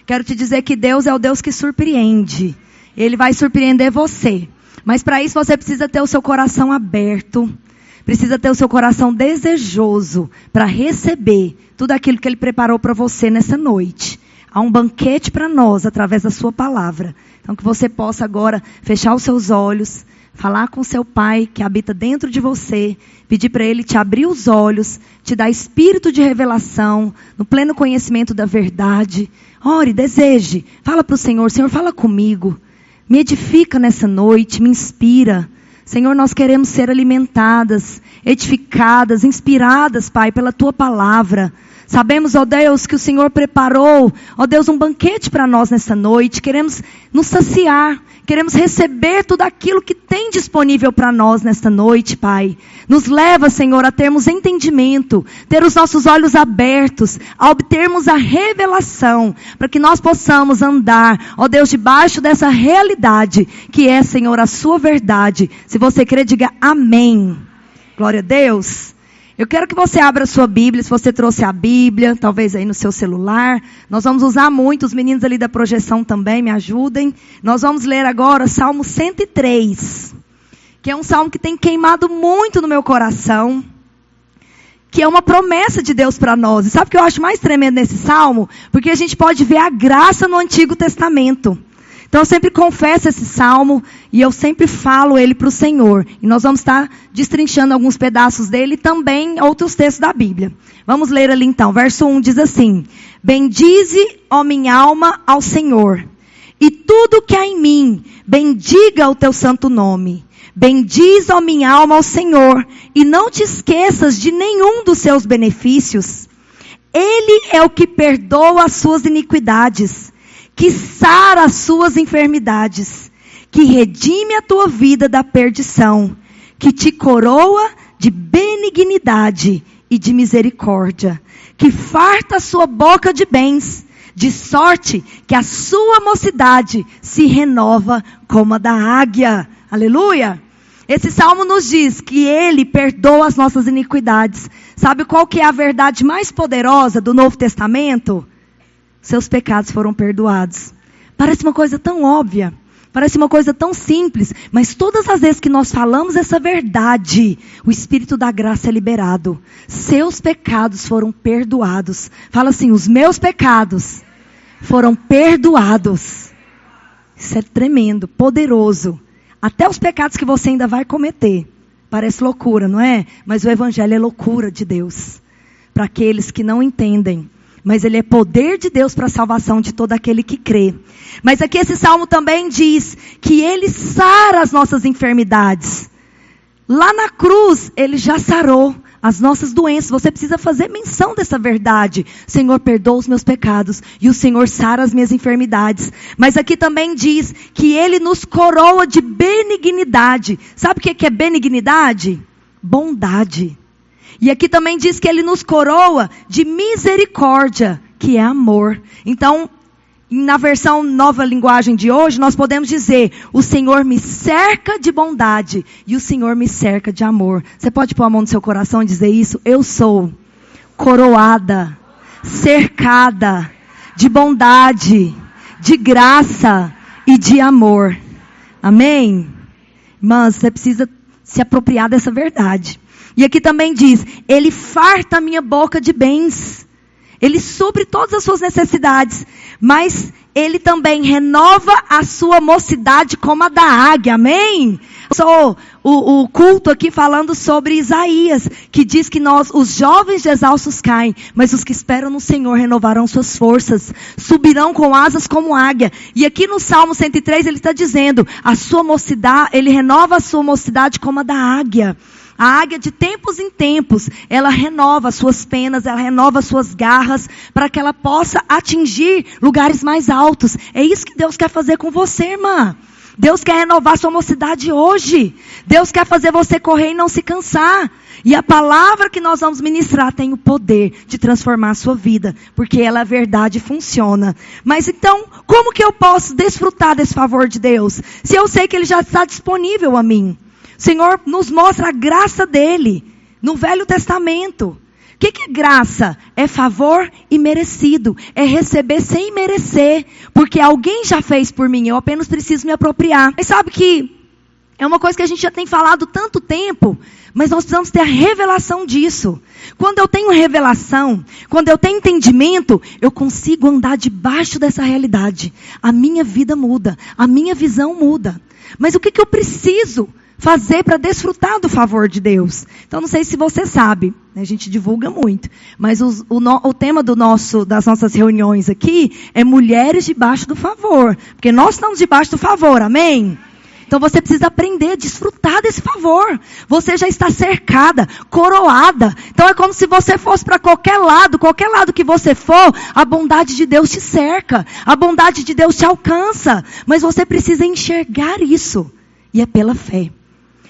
Quero te dizer que Deus é o Deus que surpreende. Ele vai surpreender você. Mas para isso você precisa ter o seu coração aberto. Precisa ter o seu coração desejoso para receber tudo aquilo que Ele preparou para você nessa noite. Há um banquete para nós através da sua palavra. Então que você possa agora fechar os seus olhos, falar com seu Pai que habita dentro de você, pedir para Ele te abrir os olhos, te dar espírito de revelação, no pleno conhecimento da verdade. Ore, deseje, fala para o Senhor, Senhor, fala comigo, me edifica nessa noite, me inspira. Senhor, nós queremos ser alimentadas, edificadas, inspiradas, Pai, pela Tua palavra. Sabemos, ó Deus, que o Senhor preparou, ó Deus, um banquete para nós nessa noite. Queremos nos saciar, queremos receber tudo aquilo que tem disponível para nós nesta noite, Pai. Nos leva, Senhor, a termos entendimento, ter os nossos olhos abertos, a obtermos a revelação, para que nós possamos andar, ó Deus, debaixo dessa realidade, que é, Senhor, a sua verdade. Se você crer, diga amém. Glória a Deus. Eu quero que você abra a sua Bíblia, se você trouxe a Bíblia, talvez aí no seu celular. Nós vamos usar muito, os meninos ali da projeção também, me ajudem. Nós vamos ler agora Salmo 103, que é um salmo que tem queimado muito no meu coração, que é uma promessa de Deus para nós. E sabe o que eu acho mais tremendo nesse salmo? Porque a gente pode ver a graça no Antigo Testamento. Então eu sempre confesso esse salmo e eu sempre falo ele para o Senhor. E nós vamos estar destrinchando alguns pedaços dele e também outros textos da Bíblia. Vamos ler ali então. Verso 1 diz assim: bendize, ó minha alma, ao Senhor, e tudo que há em mim, bendiga o teu santo nome. Bendize, ó minha alma, ao Senhor, e não te esqueças de nenhum dos seus benefícios. Ele é o que perdoa as suas iniquidades, que sara as suas enfermidades, que redime a tua vida da perdição, que te coroa de benignidade e de misericórdia, que farta a sua boca de bens, de sorte que a sua mocidade se renova como a da águia. Aleluia! Esse salmo nos diz que Ele perdoa as nossas iniquidades. Sabe qual que é a verdade mais poderosa do Novo Testamento? Seus pecados foram perdoados. Parece uma coisa tão óbvia, parece uma coisa tão simples, mas todas as vezes que nós falamos essa verdade, o Espírito da graça é liberado. Seus pecados foram perdoados. Fala assim: os meus pecados foram perdoados. Isso é tremendo, poderoso. Até os pecados que você ainda vai cometer. Parece loucura, não é? Mas o Evangelho é loucura de Deus para aqueles que não entendem. Mas ele é poder de Deus para a salvação de todo aquele que crê. Mas aqui esse salmo também diz que Ele sara as nossas enfermidades. Lá na cruz, Ele já sarou as nossas doenças. Você precisa fazer menção dessa verdade. Senhor, perdoa os meus pecados e o Senhor sara as minhas enfermidades. Mas aqui também diz que Ele nos coroa de benignidade. Sabe o que é benignidade? Bondade. E aqui também diz que Ele nos coroa de misericórdia, que é amor. Então, na versão nova linguagem de hoje, nós podemos dizer: o Senhor me cerca de bondade e o Senhor me cerca de amor. Você pode pôr a mão no seu coração e dizer isso? Eu sou coroada, cercada de bondade, de graça e de amor. Amém? Irmãs, você precisa se apropriar dessa verdade. E aqui também diz: Ele farta a minha boca de bens. Ele supre todas as suas necessidades. Mas Ele também renova a sua mocidade como a da águia. Amém? Sou o culto aqui falando sobre Isaías, que diz que os jovens exaustos caem, mas os que esperam no Senhor renovarão suas forças, subirão com asas como águia. E aqui no Salmo 103 ele está dizendo: a sua mocidade, Ele renova a sua mocidade como a da águia. A águia, de tempos em tempos, ela renova as suas penas, ela renova as suas garras, para que ela possa atingir lugares mais altos. É isso que Deus quer fazer com você, irmã. Deus quer renovar sua mocidade hoje. Deus quer fazer você correr e não se cansar. E a palavra que nós vamos ministrar tem o poder de transformar a sua vida, porque ela é verdade e funciona. Mas então, como que eu posso desfrutar desse favor de Deus, se eu sei que Ele já está disponível a mim? O Senhor nos mostra a graça dEle no Velho Testamento. O que é graça? É favor imerecido. É receber sem merecer. Porque alguém já fez por mim. Eu apenas preciso me apropriar. Mas sabe que é uma coisa que a gente já tem falado tanto tempo. Mas nós precisamos ter a revelação disso. Quando eu tenho revelação, quando eu tenho entendimento, eu consigo andar debaixo dessa realidade. A minha vida muda. A minha visão muda. Mas o que eu preciso fazer para desfrutar do favor de Deus? Então, não sei se você sabe, a gente divulga muito, mas o tema das nossas reuniões aqui é mulheres debaixo do favor, porque nós estamos debaixo do favor, amém? Então você precisa aprender a desfrutar desse favor. Você já está cercada, coroada. Então é como se você fosse para qualquer lado que você for, a bondade de Deus te cerca, a bondade de Deus te alcança, mas você precisa enxergar isso, e é pela fé.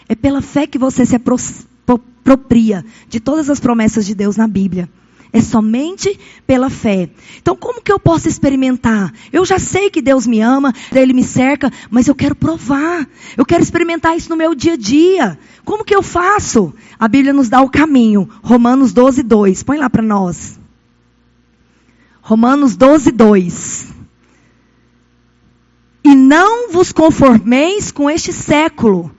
É pela fé que você se apropria de todas as promessas de Deus na Bíblia. É somente pela fé. Então, como que eu posso experimentar? Eu já sei que Deus me ama, Ele me cerca, mas eu quero provar. Eu quero experimentar isso no meu dia a dia. Como que eu faço? A Bíblia nos dá o caminho. Romanos 12:2. Põe lá para nós. Romanos 12:2. E não vos conformeis com este século.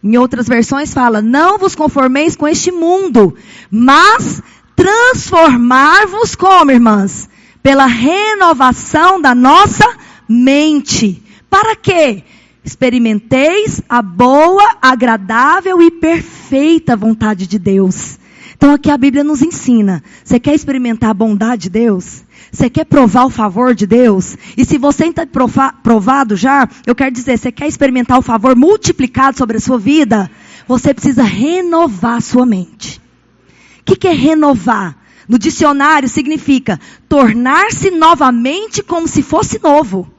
Em outras versões fala, não vos conformeis com este mundo, mas transformar-vos como, irmãs? Pela renovação da nossa mente. Para quê? Experimenteis a boa, agradável e perfeita vontade de Deus. Então aqui a Bíblia nos ensina. Você quer experimentar a bondade de Deus? Você quer provar o favor de Deus? E se você está provado já, eu quero dizer, você quer experimentar o favor multiplicado sobre a sua vida? Você precisa renovar a sua mente. O que é renovar? No dicionário significa tornar-se novamente como se fosse novo.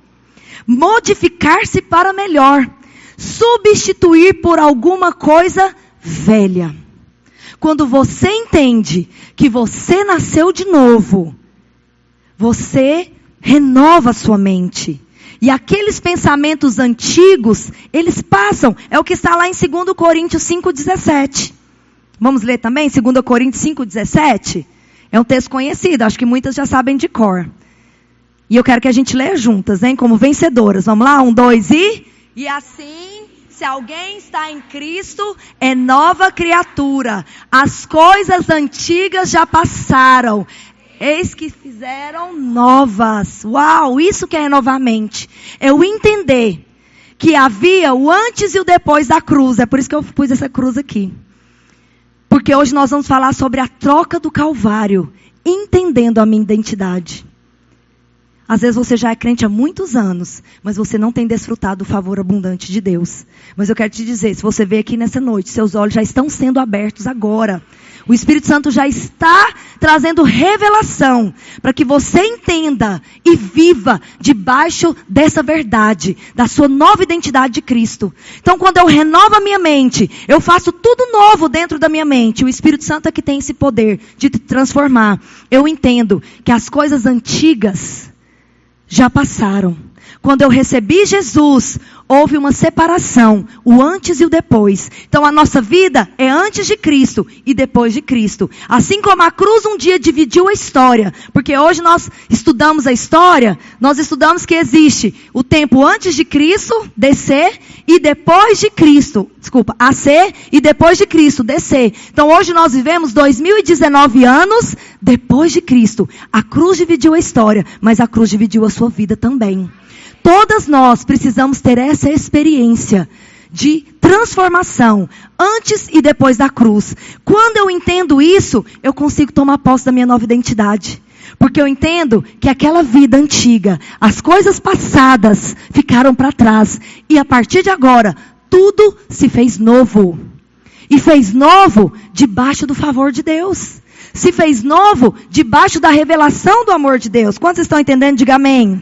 Modificar-se para melhor. Substituir por alguma coisa velha. Quando você entende que você nasceu de novo, você renova a sua mente. E aqueles pensamentos antigos, eles passam. É o que está lá em 2 Coríntios 5:17. Vamos ler também? 2 Coríntios 5:17. É um texto conhecido, acho que muitas já sabem de cor. E eu quero que a gente leia juntas, hein? Como vencedoras. Vamos lá? 1, 2 e... E assim, se alguém está em Cristo, é nova criatura. As coisas antigas já passaram. Eis que fizeram novas. Uau, isso que é renovar a mente. É o entender que havia o antes e o depois da cruz. É por isso que eu pus essa cruz aqui. Porque hoje nós vamos falar sobre a troca do Calvário. Entendendo a minha identidade. Às vezes você já é crente há muitos anos, mas você não tem desfrutado do favor abundante de Deus. Mas eu quero te dizer, se você veio aqui nessa noite, seus olhos já estão sendo abertos agora. O Espírito Santo já está trazendo revelação para que você entenda e viva debaixo dessa verdade, da sua nova identidade de Cristo. Então, quando eu renovo a minha mente, eu faço tudo novo dentro da minha mente. O Espírito Santo é que tem esse poder de te transformar. Eu entendo que as coisas antigas já passaram. Quando eu recebi Jesus, houve uma separação, o antes e o depois. Então a nossa vida é antes de Cristo e depois de Cristo. Assim como a cruz um dia dividiu a história. Porque hoje nós estudamos a história, nós estudamos que existe o tempo antes de Cristo, descer, e depois de Cristo. Desculpa, nascer e depois de Cristo, descer. Então hoje nós vivemos 2019 anos depois de Cristo. A cruz dividiu a história, mas a cruz dividiu a sua vida também. Todas nós precisamos ter essa experiência de transformação antes e depois da cruz. Quando eu entendo isso, eu consigo tomar posse da minha nova identidade. Porque eu entendo que aquela vida antiga, as coisas passadas ficaram para trás. E a partir de agora, tudo se fez novo. E fez novo debaixo do favor de Deus. Se fez novo debaixo da revelação do amor de Deus. Quantos estão entendendo? Diga amém.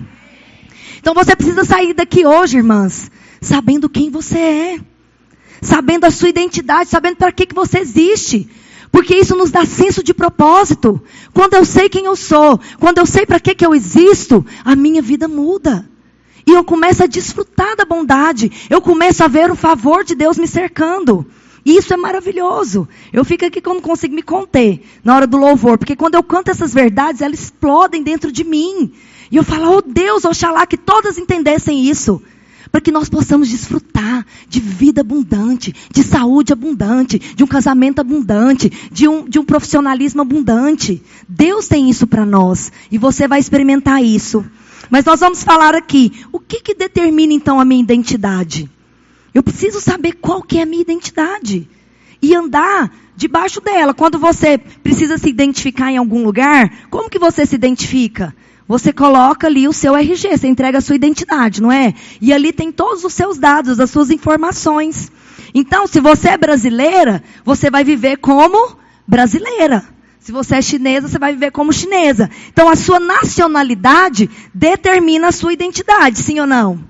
Então você precisa sair daqui hoje, irmãs, sabendo quem você é. Sabendo a sua identidade, sabendo para que você existe. Porque isso nos dá senso de propósito. Quando eu sei quem eu sou, quando eu sei para que eu existo, a minha vida muda. E eu começo a desfrutar da bondade. Eu começo a ver o favor de Deus me cercando. E isso é maravilhoso. Eu fico aqui que eu não consigo me conter na hora do louvor. Porque quando eu canto essas verdades, elas explodem dentro de mim. E eu falo, oh Deus, oxalá que todas entendessem isso. Para que nós possamos desfrutar de vida abundante, de saúde abundante, de um casamento abundante, de um profissionalismo abundante. Deus tem isso para nós. E você vai experimentar isso. Mas nós vamos falar aqui, o que determina então a minha identidade? Eu preciso saber qual que é a minha identidade. E andar debaixo dela. Quando você precisa se identificar em algum lugar, como que você se identifica? Você coloca ali o seu RG, você entrega a sua identidade, não é? E ali tem todos os seus dados, as suas informações. Então, se você é brasileira, você vai viver como brasileira. Se você é chinesa, você vai viver como chinesa. Então, a sua nacionalidade determina a sua identidade, sim ou não?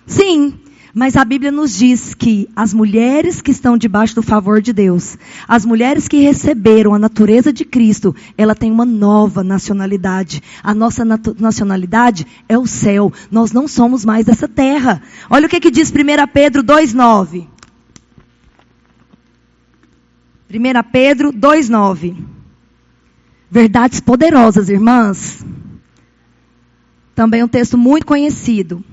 Sim. Mas a Bíblia nos diz que as mulheres que estão debaixo do favor de Deus, as mulheres que receberam a natureza de Cristo, ela tem uma nova nacionalidade. A nossa nacionalidade é o céu. Nós não somos mais dessa terra. Olha o que diz 1 Pedro 2,9. 1 Pedro 2,9. Verdades poderosas, irmãs. Também um texto muito conhecido.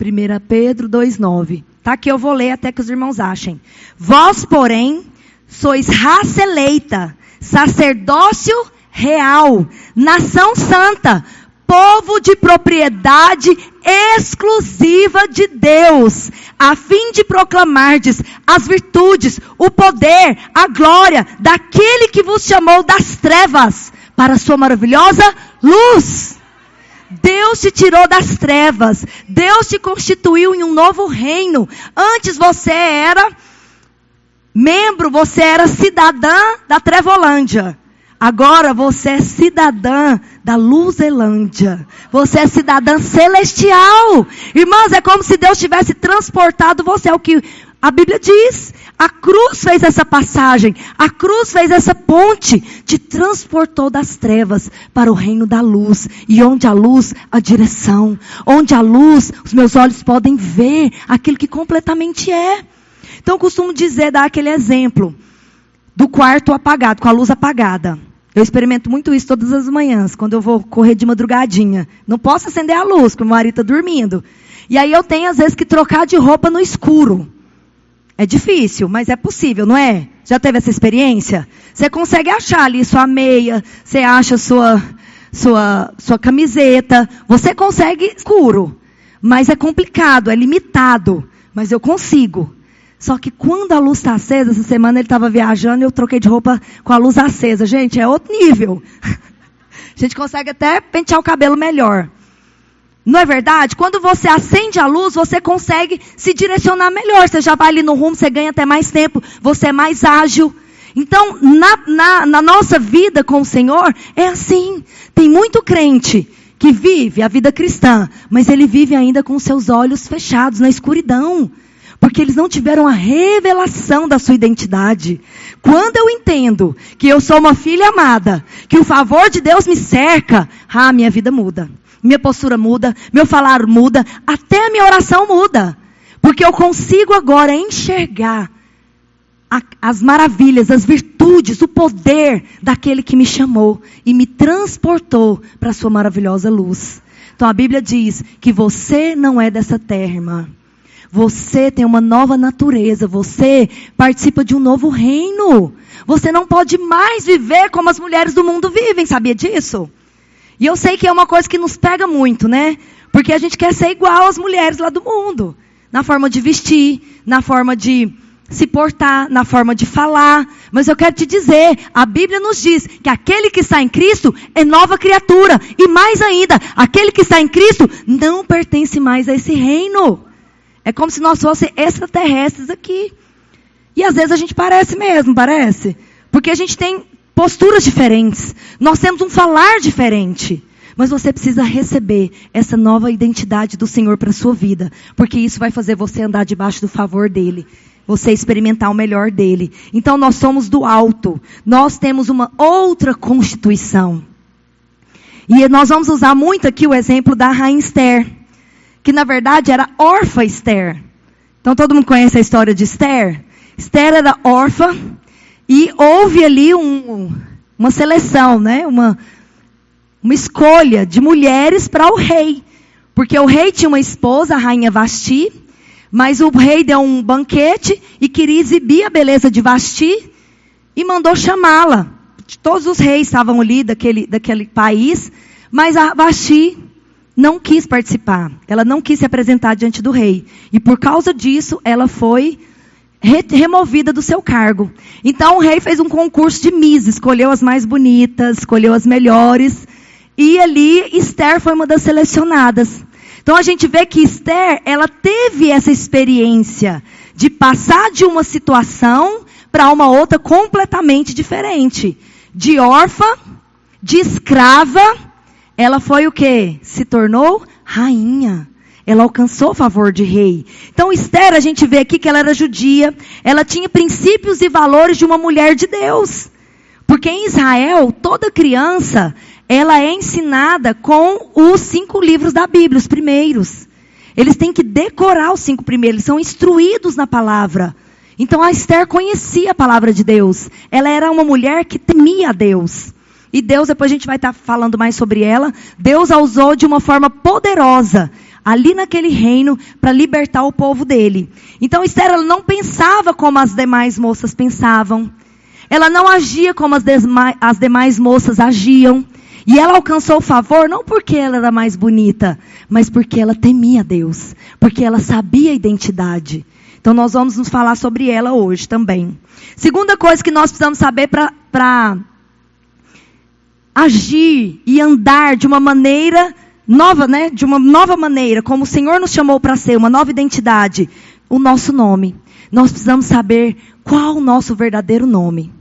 1 Pedro 2,9. Tá, que eu vou ler até que os irmãos achem. Vós, porém, sois raça eleita, sacerdócio real, nação santa, povo de propriedade exclusiva de Deus, a fim de proclamardes as virtudes, o poder, a glória daquele que vos chamou das trevas para a sua maravilhosa luz. Deus te tirou das trevas. Deus te constituiu em um novo reino. Antes você era membro, você era cidadã da Trevolândia. Agora você é cidadã da Luzelândia. Você é cidadã celestial. Irmãs, é como se Deus tivesse transportado você. É o que a Bíblia diz. A cruz fez essa passagem. A cruz fez essa ponte. Te transportou das trevas para o reino da luz. E onde a luz, a direção. Onde a luz, os meus olhos podem ver aquilo que completamente é. Então eu costumo dizer, dar aquele exemplo do quarto apagado, com a luz apagada. Eu experimento muito isso todas as manhãs, quando eu vou correr de madrugadinha. Não posso acender a luz, porque o meu marido está dormindo. E aí eu tenho, às vezes, que trocar de roupa no escuro. É difícil, mas é possível, não é? Já teve essa experiência? Você consegue achar ali sua meia, você acha sua camiseta. Você consegue escuro, mas é complicado, é limitado. Mas eu consigo. Só que quando a luz está acesa, essa semana ele estava viajando e eu troquei de roupa com a luz acesa. Gente, é outro nível. A gente consegue até pentear o cabelo melhor. Não é verdade? Quando você acende a luz, você consegue se direcionar melhor. Você já vai ali no rumo, você ganha até mais tempo, você é mais ágil. Então, na nossa vida com o Senhor, é assim. Tem muito crente que vive a vida cristã, mas ele vive ainda com seus olhos fechados na escuridão. Porque eles não tiveram a revelação da sua identidade. Quando eu entendo que eu sou uma filha amada, que o favor de Deus me cerca, minha vida muda. Minha postura muda, meu falar muda, até a minha oração muda. Porque eu consigo agora enxergar as maravilhas, as virtudes, o poder daquele que me chamou e me transportou para a sua maravilhosa luz. Então a Bíblia diz que você não é dessa terra, irmã. Você tem uma nova natureza, você participa de um novo reino. Você não pode mais viver como as mulheres do mundo vivem, sabia disso? E eu sei que é uma coisa que nos pega muito, né? Porque a gente quer ser igual às mulheres lá do mundo. Na forma de vestir, na forma de se portar, na forma de falar. Mas eu quero te dizer, a Bíblia nos diz que aquele que está em Cristo é nova criatura. E mais ainda, aquele que está em Cristo não pertence mais a esse reino. É como se nós fôssemos extraterrestres aqui. E às vezes a gente parece mesmo, parece? Porque a gente tem posturas diferentes. Nós temos um falar diferente. Mas você precisa receber essa nova identidade do Senhor para a sua vida. Porque isso vai fazer você andar debaixo do favor dele. Você experimentar o melhor dele. Então nós somos do alto. Nós temos uma outra constituição. E nós vamos usar muito aqui o exemplo da Rainha Esther. Que na verdade era órfã Esther. Então todo mundo conhece a história de Esther? Esther era órfã e houve ali uma seleção, né? Uma escolha de mulheres para o rei. Porque o rei tinha uma esposa, a rainha Vasti, mas o rei deu um banquete e queria exibir a beleza de Vasti e mandou chamá-la. Todos os reis estavam ali daquele país, mas a Vasti não quis participar. Ela não quis se apresentar diante do rei. E por causa disso, ela foi removida do seu cargo. Então o rei fez um concurso de Miss, escolheu as mais bonitas, escolheu as melhores. E ali Esther foi uma das selecionadas. Então a gente vê que Esther, ela teve essa experiência de passar de uma situação para uma outra completamente diferente. De órfã, de escrava, ela foi o quê? Se tornou rainha. Ela alcançou o favor de rei. Então Esther, a gente vê aqui que ela era judia. Ela tinha princípios e valores de uma mulher de Deus. Porque em Israel, toda criança, ela é ensinada com os 5 livros da Bíblia, os primeiros. Eles têm que decorar os 5 primeiros, eles são instruídos na palavra. Então a Esther conhecia a palavra de Deus. Ela era uma mulher que temia a Deus. E Deus, depois a gente vai estar falando mais sobre ela, Deus a usou de uma forma poderosa, ali naquele reino, para libertar o povo dele. Então Esther, ela não pensava como as demais moças pensavam. Ela não agia como as demais moças agiam. E ela alcançou o favor não porque ela era mais bonita, mas porque ela temia Deus. Porque ela sabia a identidade. Então nós vamos nos falar sobre ela hoje também. Segunda coisa que nós precisamos saber para agir e andar de uma maneira nova, né? De uma nova maneira, como o Senhor nos chamou para ser, uma nova identidade. O nosso nome. Nós precisamos saber qual o nosso verdadeiro nome.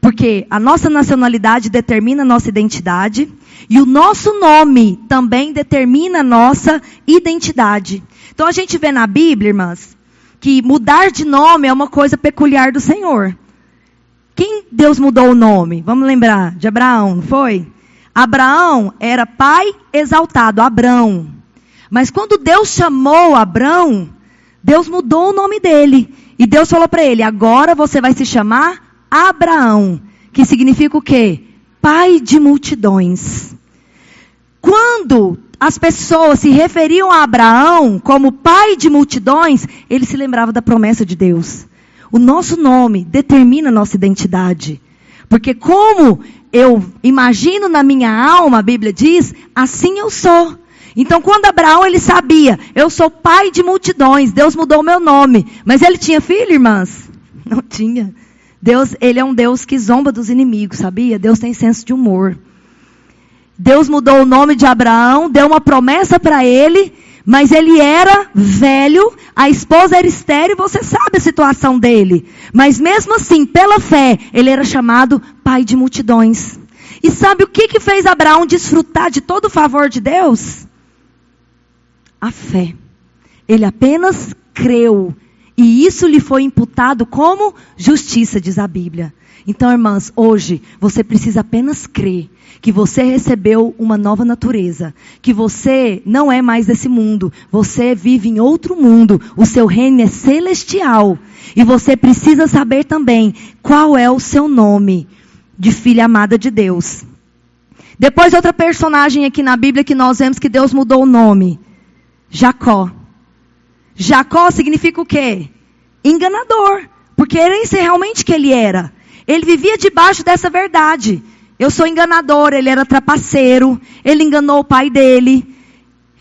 Porque a nossa nacionalidade determina a nossa identidade. E o nosso nome também determina a nossa identidade. Então a gente vê na Bíblia, irmãs, que mudar de nome é uma coisa peculiar do Senhor. Quem Deus mudou o nome? Vamos lembrar de Abraão, não foi? Abraão era pai exaltado, Abrão. Mas quando Deus chamou Abrão, Deus mudou o nome dele. E Deus falou para ele, agora você vai se chamar Abraão, que significa o quê? Pai de multidões. Quando as pessoas se referiam a Abraão como pai de multidões, eles se lembravam da promessa de Deus. O nosso nome determina a nossa identidade. Porque como eu imagino na minha alma, a Bíblia diz, assim eu sou. Então quando Abraão, ele sabia, eu sou pai de multidões, Deus mudou o meu nome. Mas ele tinha filho, irmãs? Não tinha. Deus, ele é um Deus que zomba dos inimigos, sabia? Deus tem senso de humor. Deus mudou o nome de Abraão, deu uma promessa para ele, mas ele era velho, a esposa era estéril, você sabe a situação dele. Mas mesmo assim, pela fé, ele era chamado pai de multidões. E sabe o que fez Abraão desfrutar de todo o favor de Deus? A fé. Ele apenas creu. E isso lhe foi imputado como justiça, diz a Bíblia. Então, irmãs, hoje você precisa apenas crer que você recebeu uma nova natureza. Que você não é mais desse mundo. Você vive em outro mundo. O seu reino é celestial. E você precisa saber também qual é o seu nome de filha amada de Deus. Depois outra personagem aqui na Bíblia que nós vemos que Deus mudou o nome. Jacó. Jacó significa o quê? Enganador. Porque era isso realmente que ele era. Ele vivia debaixo dessa verdade. Eu sou enganador, ele era trapaceiro. Ele enganou o pai dele.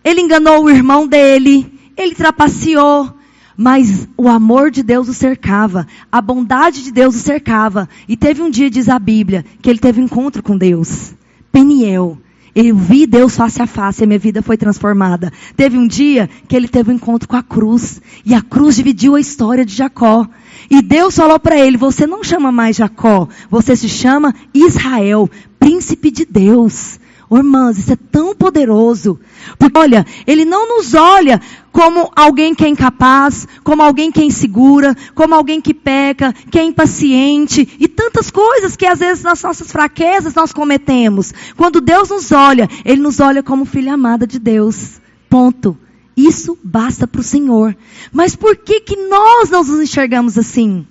Ele enganou o irmão dele. Ele trapaceou. Mas o amor de Deus o cercava. A bondade de Deus o cercava. E teve um dia, diz a Bíblia, que ele teve um encontro com Deus. Peniel. Eu vi Deus face a face e a minha vida foi transformada. Teve um dia que ele teve um encontro com a cruz. E a cruz dividiu a história de Jacó. E Deus falou para ele, você não chama mais Jacó. Você se chama Israel, príncipe de Deus. Oh, irmãs, isso é tão poderoso. Porque olha, ele não nos olha como alguém que é incapaz, como alguém que é insegura, como alguém que peca, que é impaciente. E tantas coisas que às vezes nas nossas fraquezas nós cometemos. Quando Deus nos olha, Ele nos olha como filha amada de Deus. Ponto. Isso basta para o Senhor. Mas por que nós não nos enxergamos assim?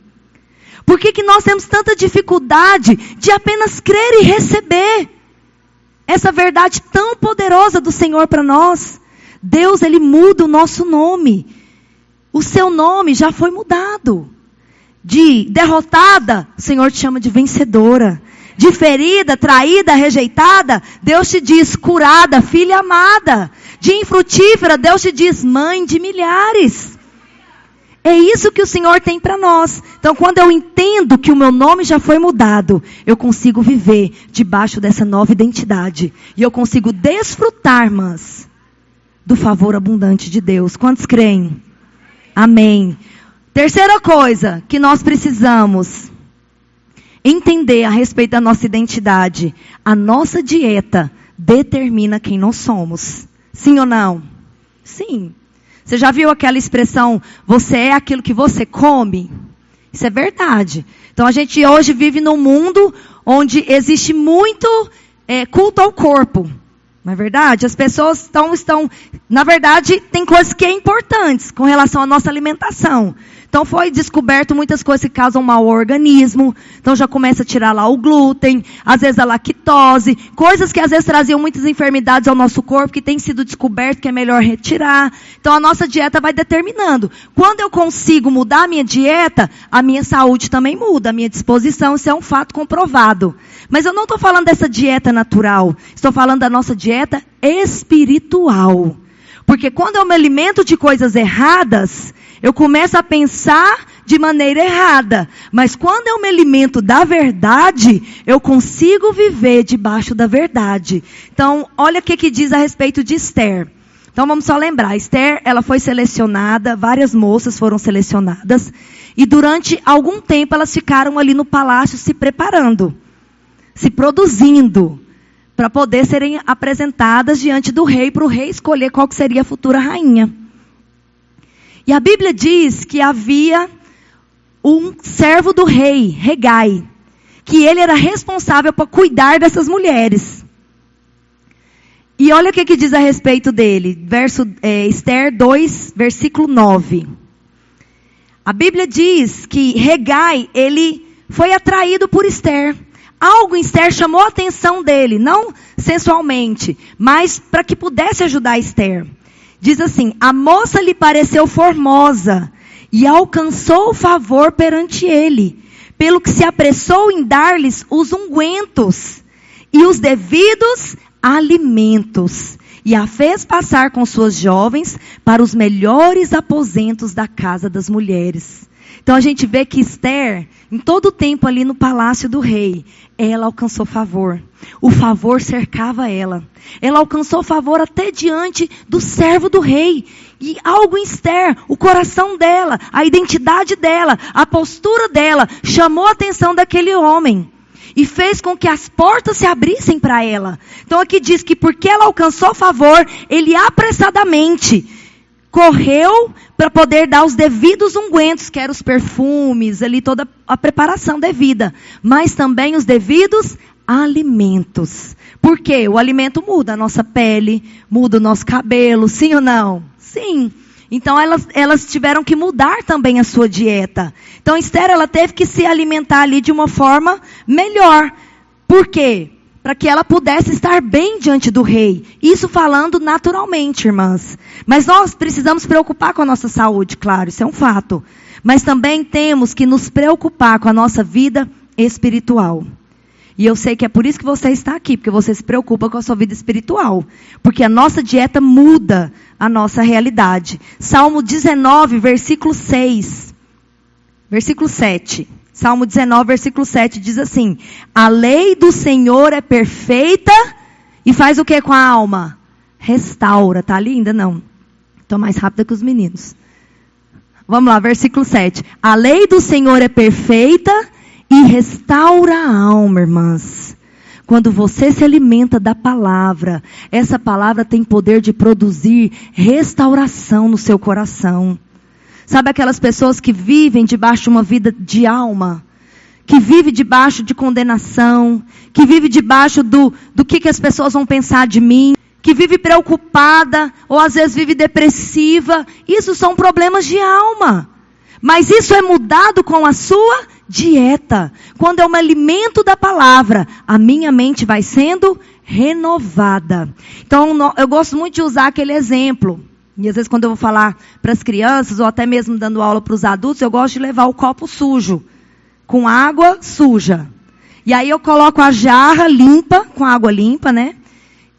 Por que nós temos tanta dificuldade de apenas crer e receber essa verdade tão poderosa do Senhor para nós? Deus, Ele muda o nosso nome. O seu nome já foi mudado. De derrotada, o Senhor te chama de vencedora. De ferida, traída, rejeitada, Deus te diz curada, filha amada. De infrutífera, Deus te diz mãe de milhares. É isso que o Senhor tem para nós. Então, quando eu entendo que o meu nome já foi mudado, eu consigo viver debaixo dessa nova identidade. E eu consigo desfrutar, irmãs, do favor abundante de Deus. Quantos creem? Amém. Terceira coisa que nós precisamos entender a respeito da nossa identidade. A nossa dieta determina quem nós somos. Sim ou não? Sim. Você já viu aquela expressão, você é aquilo que você come? Isso é verdade. Então a gente hoje vive num mundo onde existe muito culto ao corpo. Não é verdade? As pessoas estão... Na verdade, tem coisas que é importantes com relação à nossa alimentação. Então foi descoberto muitas coisas que causam mal ao organismo. Então já começa a tirar lá o glúten, às vezes a lactose, coisas que às vezes traziam muitas enfermidades ao nosso corpo, que tem sido descoberto que é melhor retirar. Então a nossa dieta vai determinando. Quando eu consigo mudar a minha dieta, a minha saúde também muda, a minha disposição, isso é um fato comprovado. Mas eu não estou falando dessa dieta natural, estou falando da nossa dieta espiritual. Porque quando eu me alimento de coisas erradas, eu começo a pensar de maneira errada. Mas quando eu me alimento da verdade, eu consigo viver debaixo da verdade. Então, olha o que diz a respeito de Esther. Então, vamos só lembrar. Esther, ela foi selecionada, várias moças foram selecionadas. E durante algum tempo, elas ficaram ali no palácio se preparando, se produzindo, para poder serem apresentadas diante do rei, para o rei escolher qual que seria a futura rainha. E a Bíblia diz que havia um servo do rei, Hegai, que ele era responsável por cuidar dessas mulheres. E olha o que diz a respeito dele, Esther 2, versículo 9. A Bíblia diz que Hegai, ele foi atraído por Esther. Algo em Esther chamou a atenção dele, não sensualmente, mas para que pudesse ajudar Esther. Diz assim, a moça lhe pareceu formosa e alcançou o favor perante ele, pelo que se apressou em dar-lhes os ungüentos e os devidos alimentos, e a fez passar com suas jovens para os melhores aposentos da casa das mulheres. Então a gente vê que Esther, em todo o tempo ali no palácio do rei, ela alcançou favor. O favor cercava ela. Ela alcançou favor até diante do servo do rei. E algo em Esther, o coração dela, a identidade dela, a postura dela, chamou a atenção daquele homem. E fez com que as portas se abrissem para ela. Então aqui diz que porque ela alcançou favor, ele apressadamente correu para poder dar os devidos ungüentos, que eram os perfumes, ali toda a preparação devida. Mas também os devidos alimentos. Por quê? O alimento muda a nossa pele, muda o nosso cabelo, sim ou não? Sim. Então elas tiveram que mudar também a sua dieta. Então Esther, ela teve que se alimentar ali de uma forma melhor. Por quê? Para que ela pudesse estar bem diante do rei. Isso falando naturalmente, irmãs. Mas nós precisamos preocupar com a nossa saúde, claro, isso é um fato. Mas também temos que nos preocupar com a nossa vida espiritual. E eu sei que é por isso que você está aqui, porque você se preocupa com a sua vida espiritual. Porque a nossa dieta muda a nossa realidade. Salmo 19, versículo 6. Versículo 7. Salmo 19, versículo 7 diz assim: a lei do Senhor é perfeita e faz o que com a alma? Restaura. Tá ali ainda? Não. Estou mais rápida que os meninos. Vamos lá, versículo 7. A lei do Senhor é perfeita e restaura a alma, irmãs. Quando você se alimenta da palavra, essa palavra tem poder de produzir restauração no seu coração. Sabe aquelas pessoas que vivem debaixo de uma vida de alma? Que vive debaixo de condenação? Que vive debaixo do que as pessoas vão pensar de mim? que vive preocupada, ou às vezes vive depressiva. Isso são problemas de alma. Mas isso é mudado com a sua dieta. Quando eu me alimento da palavra, a minha mente vai sendo renovada. Então, eu gosto muito de usar aquele exemplo. E às vezes quando eu vou falar para as crianças, ou até mesmo dando aula para os adultos, eu gosto de levar o copo sujo, com água suja. E aí eu coloco a jarra limpa, com água limpa, né?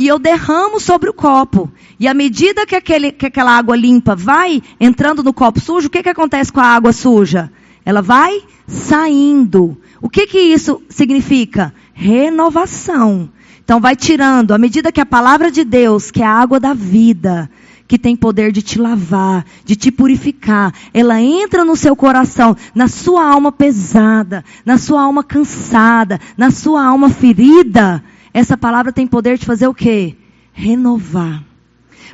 E eu derramo sobre o copo. E à medida que aquela água limpa vai entrando no copo sujo, o que acontece com a água suja? Ela vai saindo. O que isso significa? Renovação. Então vai tirando, à medida que a palavra de Deus, que é a água da vida, que tem poder de te lavar, de te purificar, ela entra no seu coração, na sua alma pesada, na sua alma cansada, na sua alma ferida. Essa palavra tem poder de fazer o quê? Renovar.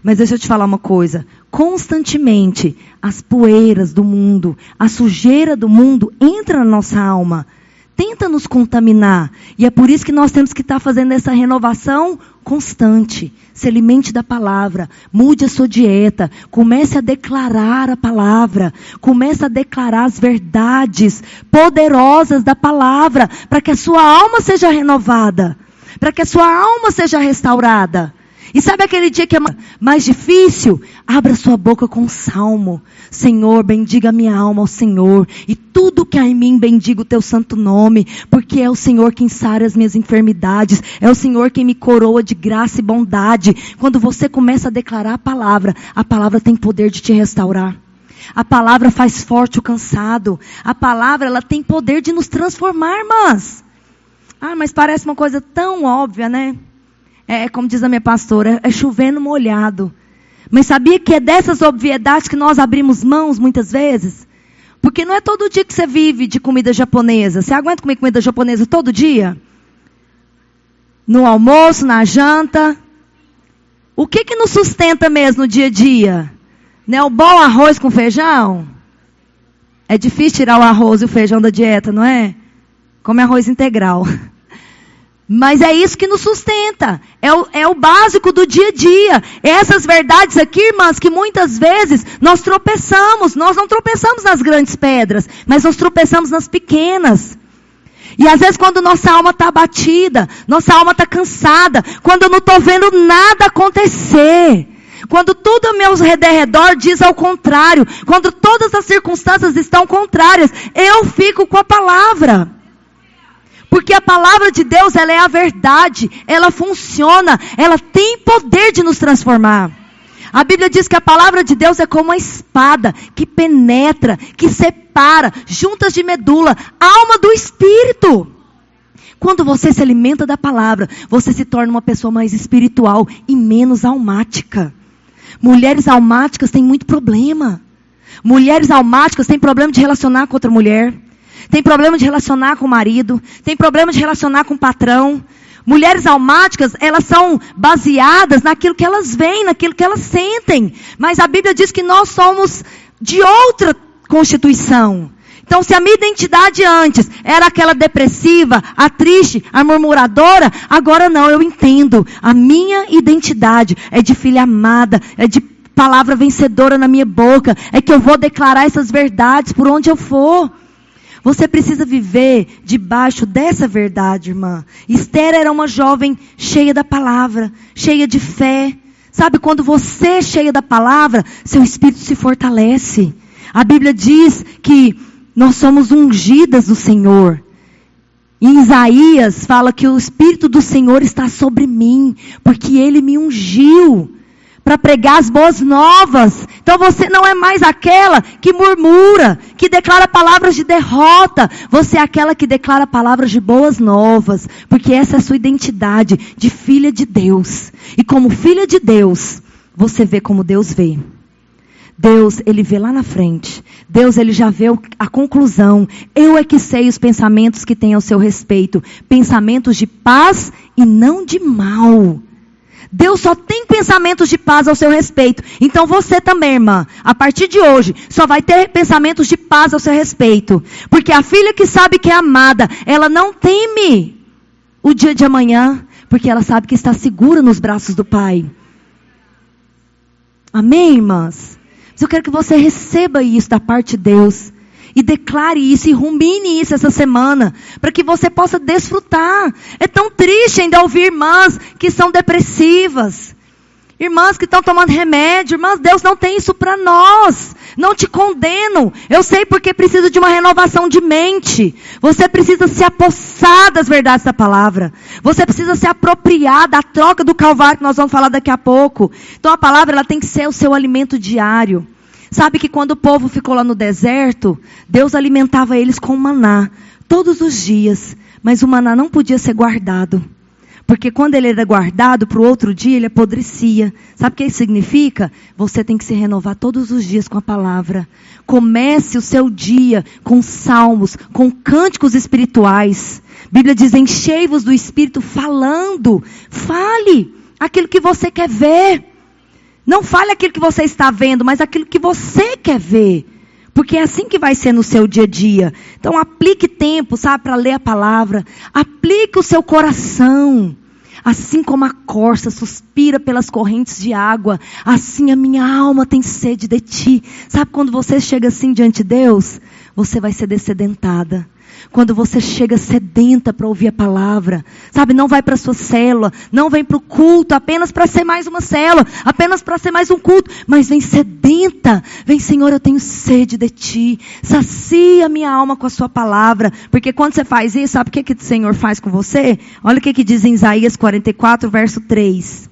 Mas deixa eu te falar uma coisa. Constantemente, as poeiras do mundo, a sujeira do mundo entra na nossa alma. Tenta nos contaminar. E é por isso que nós temos que estar fazendo essa renovação constante. Se alimente da palavra. Mude a sua dieta. Comece a declarar a palavra. Comece a declarar as verdades poderosas da palavra. Para que a sua alma seja renovada. Para que a sua alma seja restaurada. E sabe aquele dia que é mais difícil? Abra sua boca com um salmo. Senhor, bendiga a minha alma ao Senhor. E tudo que há em mim, bendiga o teu santo nome. Porque é o Senhor quem sara as minhas enfermidades. É o Senhor quem me coroa de graça e bondade. Quando você começa a declarar a palavra tem poder de te restaurar. A palavra faz forte o cansado. A palavra, ela tem poder de nos transformar, irmãs. Mas parece uma coisa tão óbvia, né? Como diz a minha pastora, é chover no molhado. Mas sabia que é dessas obviedades que nós abrimos mãos muitas vezes? Porque não é todo dia que você vive de comida japonesa. Você aguenta comer comida japonesa todo dia? No almoço, na janta. O que nos sustenta mesmo no dia a dia? Não é o bom arroz com feijão? É difícil tirar o arroz e o feijão da dieta, não é? Come arroz integral. Mas é isso que nos sustenta. É o básico do dia a dia. Essas verdades aqui, irmãs, que muitas vezes nós tropeçamos. Nós não tropeçamos nas grandes pedras, mas nós tropeçamos nas pequenas. E às vezes quando nossa alma está abatida, nossa alma está cansada, quando eu não estou vendo nada acontecer, quando tudo ao meu redor diz ao contrário, quando todas as circunstâncias estão contrárias, eu fico com a palavra. Porque a palavra de Deus, ela é a verdade, ela funciona, ela tem poder de nos transformar. A Bíblia diz que a palavra de Deus é como uma espada que penetra, que separa, juntas de medula, alma do espírito. Quando você se alimenta da palavra, você se torna uma pessoa mais espiritual e menos almática. Mulheres almáticas têm muito problema. Mulheres almáticas têm problema de relacionar com outra mulher. Tem problema de relacionar com o marido. Tem problema de relacionar com o patrão. Mulheres almáticas, elas são baseadas naquilo que elas veem, naquilo que elas sentem. Mas a Bíblia diz que nós somos de outra constituição. Então, se a minha identidade antes era aquela depressiva, a triste, a murmuradora, agora não, eu entendo. A minha identidade é de filha amada, é de palavra vencedora na minha boca. É que eu vou declarar essas verdades por onde eu for. Você precisa viver debaixo dessa verdade, irmã. Esther era uma jovem cheia da palavra, cheia de fé. Sabe, quando você é cheia da palavra, seu espírito se fortalece. A Bíblia diz que nós somos ungidas do Senhor. Em Isaías fala que o Espírito do Senhor está sobre mim, porque Ele me ungiu para pregar as boas novas. Então você não é mais aquela que murmura, que declara palavras de derrota. Você é aquela que declara palavras de boas novas, porque essa é a sua identidade de filha de Deus. E como filha de Deus, você vê como Deus vê. Deus, Ele vê lá na frente. Deus, Ele já vê a conclusão. Eu é que sei os pensamentos que tem ao seu respeito. Pensamentos de paz e não de mal. Deus só tem pensamentos de paz ao seu respeito. Então você também, irmã, a partir de hoje, só vai ter pensamentos de paz ao seu respeito. Porque a filha que sabe que é amada, ela não teme o dia de amanhã, porque ela sabe que está segura nos braços do Pai. Amém, irmãs? Mas eu quero que você receba isso da parte de Deus. E declare isso, e rumine isso essa semana, para que você possa desfrutar. É tão triste ainda ouvir irmãs que são depressivas, irmãs que estão tomando remédio. Irmãs, Deus não tem isso para nós. Não te condeno. Eu sei porque precisa de uma renovação de mente. Você precisa se apossar das verdades da palavra. Você precisa se apropriar da troca do Calvário, que nós vamos falar daqui a pouco. Então a palavra, ela tem que ser o seu alimento diário. Sabe que quando o povo ficou lá no deserto, Deus alimentava eles com maná, todos os dias. Mas o maná não podia ser guardado. Porque quando ele era guardado para o outro dia, ele apodrecia. Sabe o que isso significa? Você tem que se renovar todos os dias com a palavra. Comece o seu dia com salmos, com cânticos espirituais. A Bíblia diz, enchei-vos do Espírito falando. Fale aquilo que você quer ver. Não fale aquilo que você está vendo, mas aquilo que você quer ver. Porque é assim que vai ser no seu dia a dia. Então aplique tempo, sabe, para ler a palavra. Aplique o seu coração. Assim como a corça suspira pelas correntes de água, assim a minha alma tem sede de ti. Sabe quando você chega assim diante de Deus, você vai ser dessedentada. Quando você chega sedenta para ouvir a palavra, sabe, não vai para a sua célula, não vem para o culto apenas para ser mais uma célula, apenas para ser mais um culto, mas vem sedenta, vem, Senhor, eu tenho sede de ti, sacia minha alma com a sua palavra, porque quando você faz isso, sabe o que o Senhor faz com você? Olha o que diz em Isaías 44, verso 3.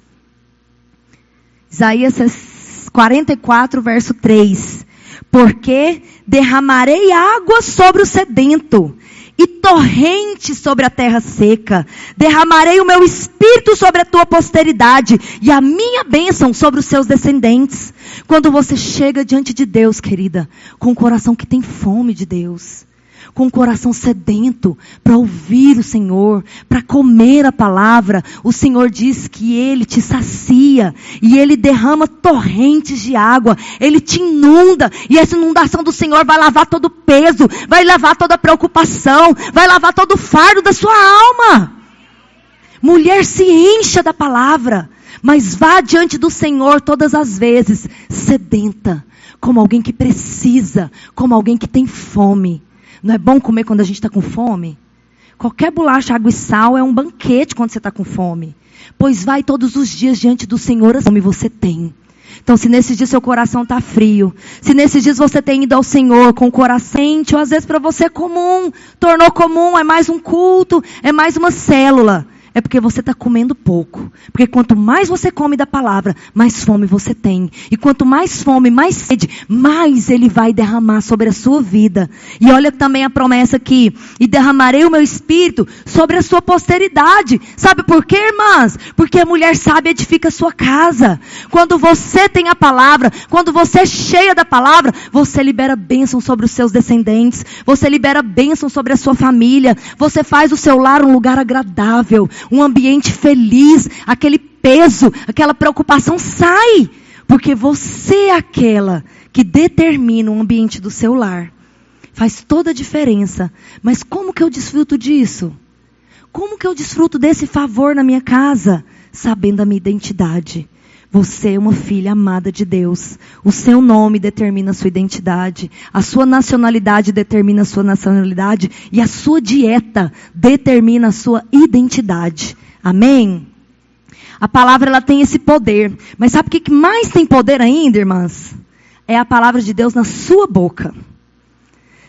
Isaías 44, verso 3. Porque derramarei água sobre o sedento e torrente sobre a terra seca. Derramarei o meu espírito sobre a tua posteridade e a minha bênção sobre os seus descendentes. Quando você chega diante de Deus, querida, com um coração que tem fome de Deus, com um coração sedento para ouvir o Senhor, para comer a palavra, o Senhor diz que Ele te sacia e Ele derrama torrentes de água, Ele te inunda, e essa inundação do Senhor vai lavar todo o peso, vai lavar toda a preocupação, vai lavar todo o fardo da sua alma. Mulher, se encha da palavra, mas vá diante do Senhor todas as vezes, sedenta, como alguém que precisa, como alguém que tem fome. Não é bom comer quando a gente está com fome? Qualquer bolacha, água e sal é um banquete quando você está com fome. Pois vai todos os dias diante do Senhor, a fome você tem. Então, se nesses dias seu coração está frio, se nesses dias você tem ido ao Senhor com o coração quente, ou às vezes para você é comum, tornou comum, é mais um culto, é mais uma célula. É porque você está comendo pouco. Porque quanto mais você come da palavra, mais fome você tem. E quanto mais fome, mais sede, mais Ele vai derramar sobre a sua vida. E olha também a promessa aqui. E derramarei o meu espírito sobre a sua posteridade. Sabe por quê, irmãs? Porque a mulher sábia edifica a sua casa. Quando você tem a palavra, quando você é cheia da palavra, você libera bênção sobre os seus descendentes. Você libera bênção sobre a sua família. Você faz o seu lar um lugar agradável. Um ambiente feliz, aquele peso, aquela preocupação sai. Porque você é aquela que determina o ambiente do seu lar. Faz toda a diferença. Mas como que eu desfruto disso? Como que eu desfruto desse favor na minha casa? Sabendo a minha identidade. Você é uma filha amada de Deus. O seu nome determina a sua identidade. A sua nacionalidade determina a sua nacionalidade. E a sua dieta determina a sua identidade. Amém? A palavra, ela tem esse poder. Mas sabe o que mais tem poder ainda, irmãs? É a palavra de Deus na sua boca.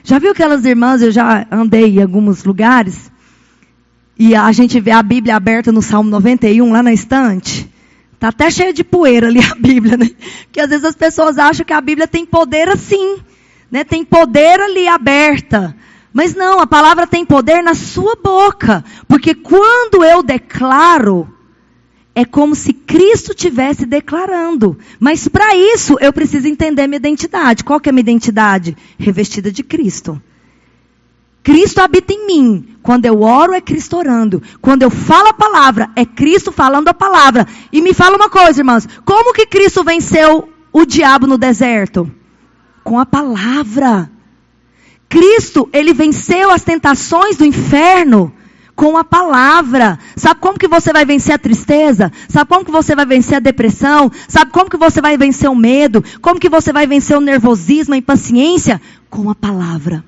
Já viu aquelas irmãs, eu já andei em alguns lugares, e a gente vê a Bíblia aberta no Salmo 91, lá na estante. Está até cheia de poeira ali a Bíblia, né? Porque às vezes as pessoas acham que a Bíblia tem poder assim, né? Tem poder ali aberta. Mas não, a palavra tem poder na sua boca. Porque quando eu declaro, é como se Cristo estivesse declarando. Mas para isso, eu preciso entender minha identidade. Qual que é a minha identidade? Revestida de Cristo. Cristo habita em mim. Quando eu oro, é Cristo orando. Quando eu falo a palavra, é Cristo falando a palavra. E me fala uma coisa, irmãos. Como que Cristo venceu o diabo no deserto? Com a palavra. Cristo, Ele venceu as tentações do inferno com a palavra. Sabe como que você vai vencer a tristeza? Sabe como que você vai vencer a depressão? Sabe como que você vai vencer o medo? Como que você vai vencer o nervosismo, a impaciência? Com a palavra.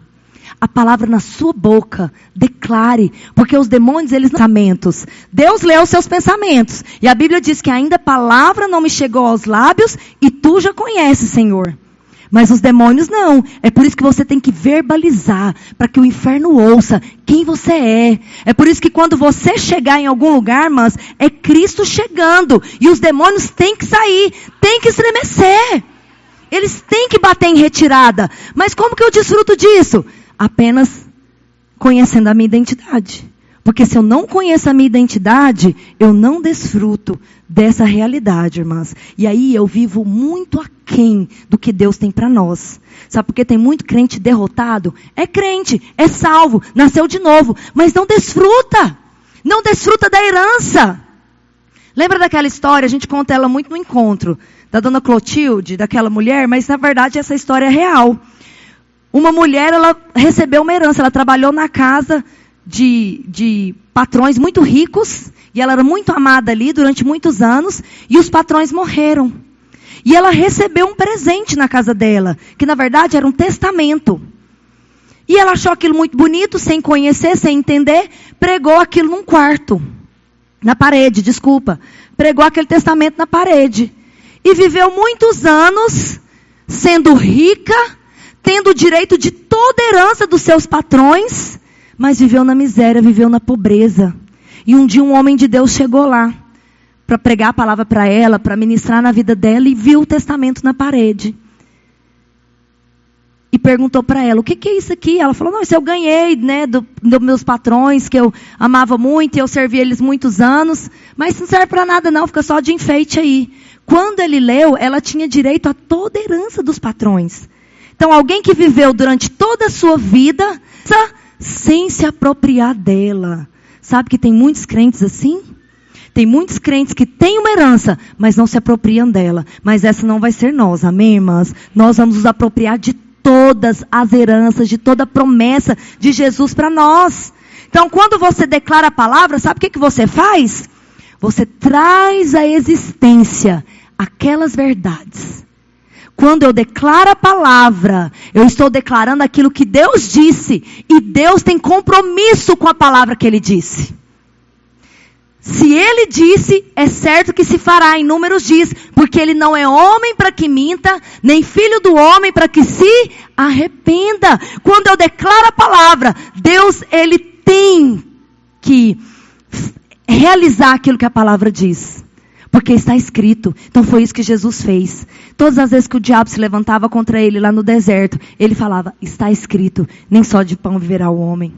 A palavra na sua boca. Declare. Porque os demônios, eles não pensamentos. Deus lê os seus pensamentos. E a Bíblia diz que ainda a palavra não me chegou aos lábios e tu já conheces, Senhor. Mas os demônios não. É por isso que você tem que verbalizar, para que o inferno ouça quem você é. É por isso que quando você chegar em algum lugar, mas é Cristo chegando. E os demônios têm que sair, têm que estremecer. Eles têm que bater em retirada. Mas como que eu desfruto disso? Apenas conhecendo a minha identidade. Porque se eu não conheço a minha identidade, eu não desfruto dessa realidade, irmãs. E aí eu vivo muito aquém do que Deus tem para nós. Sabe por que tem muito crente derrotado? É crente, é salvo, nasceu de novo, mas não desfruta. Não desfruta da herança. Lembra daquela história, a gente conta ela muito no encontro, da dona Clotilde, daquela mulher, mas na verdade essa história é real. Uma mulher, ela recebeu uma herança, ela trabalhou na casa de patrões muito ricos, e ela era muito amada ali durante muitos anos, e os patrões morreram. E ela recebeu um presente na casa dela, que na verdade era um testamento. E ela achou aquilo muito bonito, sem conhecer, sem entender, pregou aquilo num quarto, na parede, pregou aquele testamento na parede. E viveu muitos anos, sendo rica, tendo o direito de toda a herança dos seus patrões, mas viveu na miséria, viveu na pobreza. E um dia um homem de Deus chegou lá, para pregar a palavra para ela, para ministrar na vida dela, e viu o testamento na parede. E perguntou para ela, o que é isso aqui? Ela falou, não, isso eu ganhei, né, dos meus patrões, que eu amava muito, e eu servi eles muitos anos, mas não serve para nada não, fica só de enfeite aí. Quando ele leu, ela tinha direito a toda a herança dos patrões. Então alguém que viveu durante toda a sua vida, sem se apropriar dela. Sabe que tem muitos crentes assim? Tem muitos crentes que têm uma herança, mas não se apropriam dela. Mas essa não vai ser nós, amém, irmãs? Nós vamos nos apropriar de todas as heranças, de toda a promessa de Jesus para nós. Então, quando você declara a palavra, sabe o que você faz? Você traz à existência aquelas verdades. Quando eu declaro a palavra, eu estou declarando aquilo que Deus disse. E Deus tem compromisso com a palavra que Ele disse. Se Ele disse, é certo que se fará. Em Números diz, porque Ele não é homem para que minta, nem filho do homem para que se arrependa. Quando eu declaro a palavra, Deus, Ele tem que realizar aquilo que a palavra diz. Porque está escrito. Então foi isso que Jesus fez. Todas as vezes que o diabo se levantava contra ele lá no deserto, ele falava, está escrito, nem só de pão viverá o homem.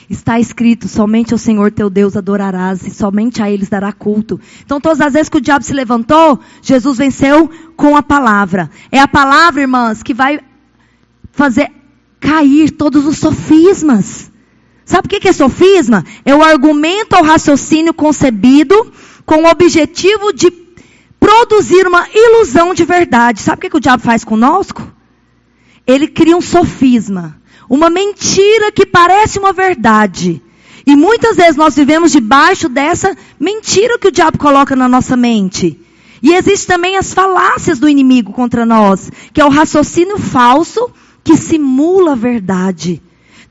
Está escrito, somente ao Senhor teu Deus adorarás, e somente a eles dará culto. Então todas as vezes que o diabo se levantou, Jesus venceu com a palavra. É a palavra, irmãs, que vai fazer cair todos os sofismas. Sabe o que é sofisma? É o argumento ou raciocínio concebido com o objetivo de produzir uma ilusão de verdade. Sabe o que o diabo faz conosco? Ele cria um sofisma, uma mentira que parece uma verdade. E muitas vezes nós vivemos debaixo dessa mentira que o diabo coloca na nossa mente. E existem também as falácias do inimigo contra nós, que é o raciocínio falso que simula a verdade.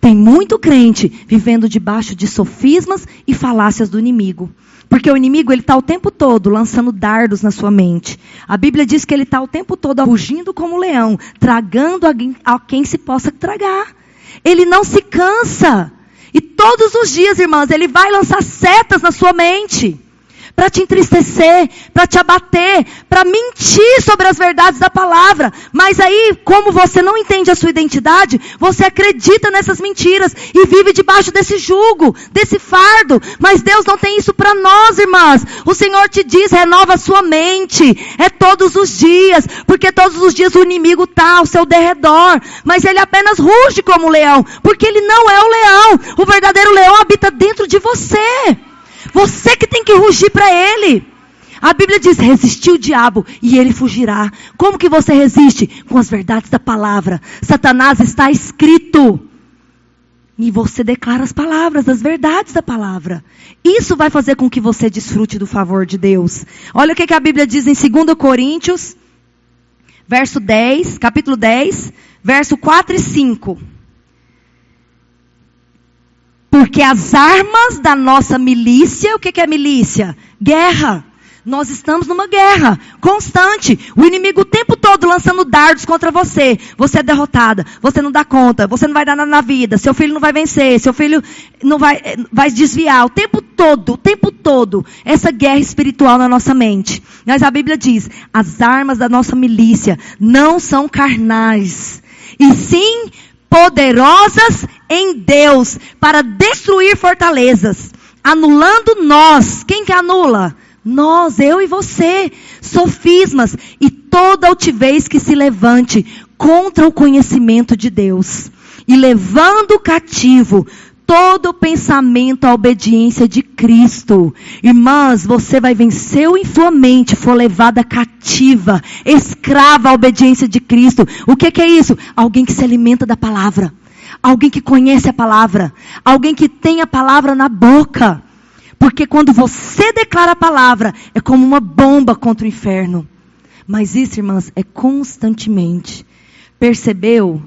Tem muito crente vivendo debaixo de sofismas e falácias do inimigo. Porque o inimigo, ele está o tempo todo lançando dardos na sua mente. A Bíblia diz que ele está o tempo todo rugindo como um leão, tragando a quem se possa tragar. Ele não se cansa. E todos os dias, irmãs, ele vai lançar setas na sua mente. Para te entristecer, para te abater, para mentir sobre as verdades da palavra. Mas aí, como você não entende a sua identidade, você acredita nessas mentiras e vive debaixo desse jugo, desse fardo. Mas Deus não tem isso para nós, irmãs. O Senhor te diz, renova a sua mente. É todos os dias, porque todos os dias o inimigo está ao seu derredor. Mas ele apenas ruge como um leão, porque ele não é o leão. O verdadeiro leão habita dentro de você. Você que tem que rugir para ele. A Bíblia diz, resistir o diabo e ele fugirá. Como que você resiste? Com as verdades da palavra. Satanás, está escrito. E você declara as palavras, as verdades da palavra. Isso vai fazer com que você desfrute do favor de Deus. Olha o que a Bíblia diz em 2 Coríntios, capítulo 10, verso 4 e 5. Porque as armas da nossa milícia, o que é milícia? Guerra. Nós estamos numa guerra constante. O inimigo o tempo todo lançando dardos contra você. Você é derrotada. Você não dá conta. Você não vai dar nada na vida. Seu filho não vai vencer. Seu filho não vai desviar. O tempo todo. Essa guerra espiritual na nossa mente. Mas a Bíblia diz, as armas da nossa milícia não são carnais. E sim poderosas em Deus para destruir fortalezas. Anulando nós. Quem que anula? Nós, eu e você, sofismas e toda altivez que se levante contra o conhecimento de Deus. E levando cativo todo o pensamento à obediência de Cristo. Irmãs, você vai vencer o influente, for levada cativa, escrava à obediência de Cristo. O que é isso? Alguém que se alimenta da palavra. Alguém que conhece a palavra. Alguém que tem a palavra na boca. Porque quando você declara a palavra, é como uma bomba contra o inferno. Mas isso, irmãs, é constantemente. Percebeu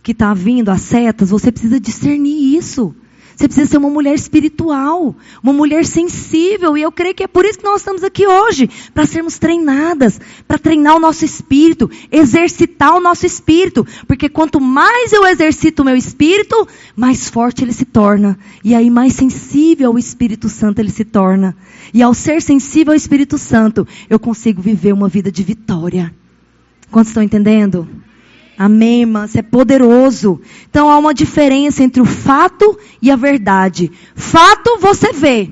que está vindo as setas? Você precisa discernir isso. Você precisa ser uma mulher espiritual, uma mulher sensível. E eu creio que é por isso que nós estamos aqui hoje. Para sermos treinadas, para treinar o nosso espírito, exercitar o nosso espírito. Porque quanto mais eu exercito o meu espírito, mais forte ele se torna. E aí mais sensível ao Espírito Santo ele se torna. E ao ser sensível ao Espírito Santo, eu consigo viver uma vida de vitória. Quantos estão entendendo? Amém, irmãs, é poderoso. Então há uma diferença entre o fato e a verdade. Fato você vê.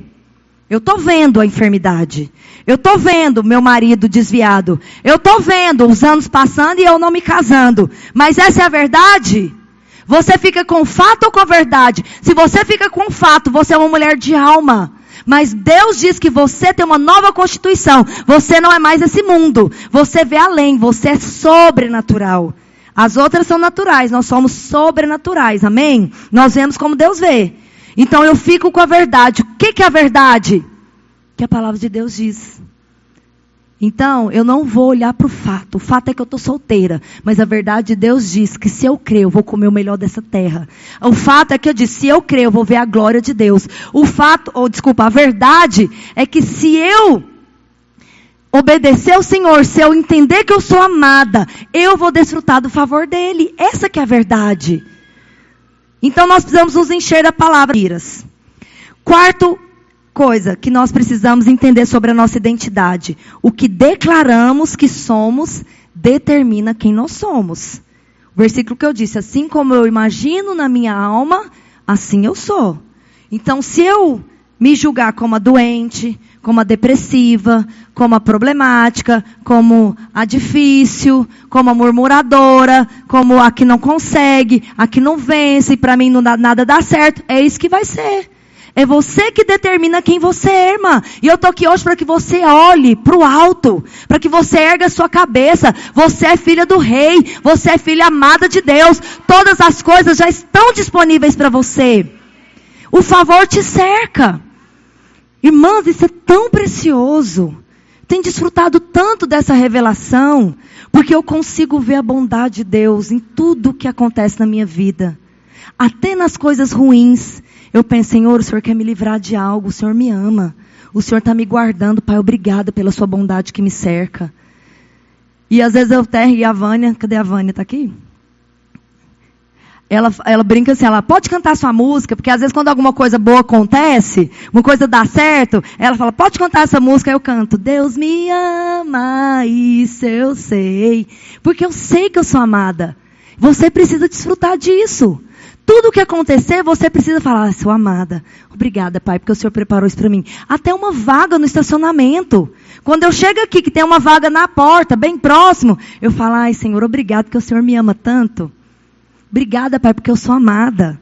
Eu estou vendo a enfermidade. Eu estou vendo meu marido desviado. Eu estou vendo os anos passando e eu não me casando. Mas essa é a verdade? Você fica com o fato ou com a verdade? Se você fica com o fato, você é uma mulher de alma. Mas Deus diz que você tem uma nova constituição. Você não é mais esse mundo. Você vê além, você é sobrenatural. As outras são naturais, nós somos sobrenaturais, amém? Nós vemos como Deus vê. Então eu fico com a verdade. O que é a verdade? Que a palavra de Deus diz. Então eu não vou olhar para o fato. O fato é que eu estou solteira. Mas a verdade de Deus diz que se eu crer, eu vou comer o melhor dessa terra. O fato é que eu disse, se eu crer, eu vou ver a glória de Deus. A verdade é que se eu obedecer ao Senhor, se eu entender que eu sou amada, eu vou desfrutar do favor dele. Essa que é a verdade. Então nós precisamos nos encher da palavra. Quarto coisa que nós precisamos entender sobre a nossa identidade. O que declaramos que somos, determina quem nós somos. O versículo que eu disse, assim como eu imagino na minha alma, assim eu sou. Então se eu me julgar como a doente, como a depressiva, como a problemática, como a difícil, como a murmuradora, como a que não consegue, a que não vence, e para mim nada dá certo. É isso que vai ser. É você que determina quem você é, irmã. E eu estou aqui hoje para que você olhe para o alto, para que você erga a sua cabeça. Você é filha do rei, você é filha amada de Deus. Todas as coisas já estão disponíveis para você. O favor te cerca. Irmãs, isso é tão precioso. Tenho desfrutado tanto dessa revelação, porque eu consigo ver a bondade de Deus em tudo que acontece na minha vida. Até nas coisas ruins, eu penso, Senhor, o Senhor quer me livrar de algo, o Senhor me ama. O Senhor está me guardando, Pai, obrigada pela sua bondade que me cerca. E às vezes eu até rio, a Vânia, cadê a Vânia? Está aqui? Ela brinca assim, ela pode cantar sua música, porque às vezes quando alguma coisa boa acontece, uma coisa dá certo, ela fala, pode cantar essa música, aí eu canto, Deus me ama, isso eu sei, porque eu sei que eu sou amada. Você precisa desfrutar disso. Tudo que acontecer, você precisa falar, sou amada. Obrigada, Pai, porque o Senhor preparou isso para mim. Até uma vaga no estacionamento. Quando eu chego aqui, que tem uma vaga na porta, bem próximo, eu falo, ai, Senhor, obrigado, porque o Senhor me ama tanto. Obrigada, Pai, porque eu sou amada.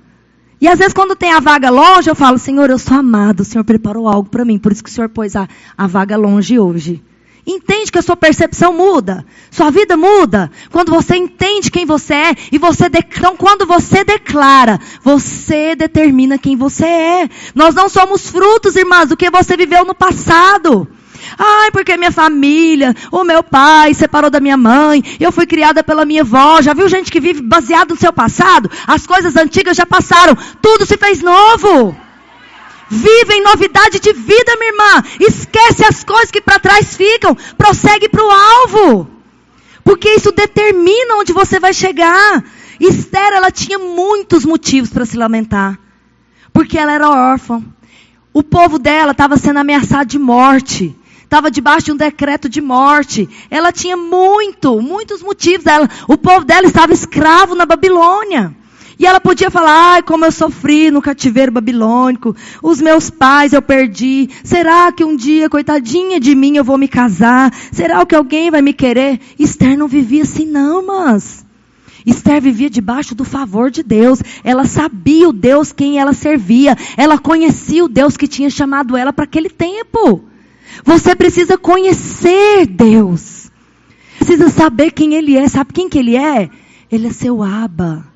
E às vezes quando tem a vaga longe, eu falo, Senhor, eu sou amada, o Senhor preparou algo para mim. Por isso que o Senhor pôs a vaga longe hoje. Entende que a sua percepção muda? Sua vida muda? Quando você entende quem você é e então quando você declara, você determina quem você é. Nós não somos frutos, irmãs, do que você viveu no passado. Ai, porque minha família, o meu pai separou da minha mãe, eu fui criada pela minha avó. Já viu gente que vive baseado no seu passado? As coisas antigas já passaram, tudo se fez novo. Vive em novidade de vida, minha irmã. Esquece as coisas que para trás ficam. Prossegue para o alvo. Porque isso determina onde você vai chegar. Esther, ela tinha muitos motivos para se lamentar. Porque ela era órfã. O povo dela estava sendo ameaçado de morte. Estava debaixo de um decreto de morte. Ela tinha muitos motivos. O povo dela estava escravo na Babilônia. E ela podia falar, ai, como eu sofri no cativeiro babilônico, os meus pais eu perdi, será que um dia, coitadinha de mim, eu vou me casar? Será que alguém vai me querer? Esther não vivia assim não, irmãs. Esther vivia debaixo do favor de Deus. Ela sabia o Deus quem ela servia. Ela conhecia o Deus que tinha chamado ela para aquele tempo. Você precisa conhecer Deus. Precisa saber quem Ele é. Sabe quem que Ele é? Ele é seu Abba.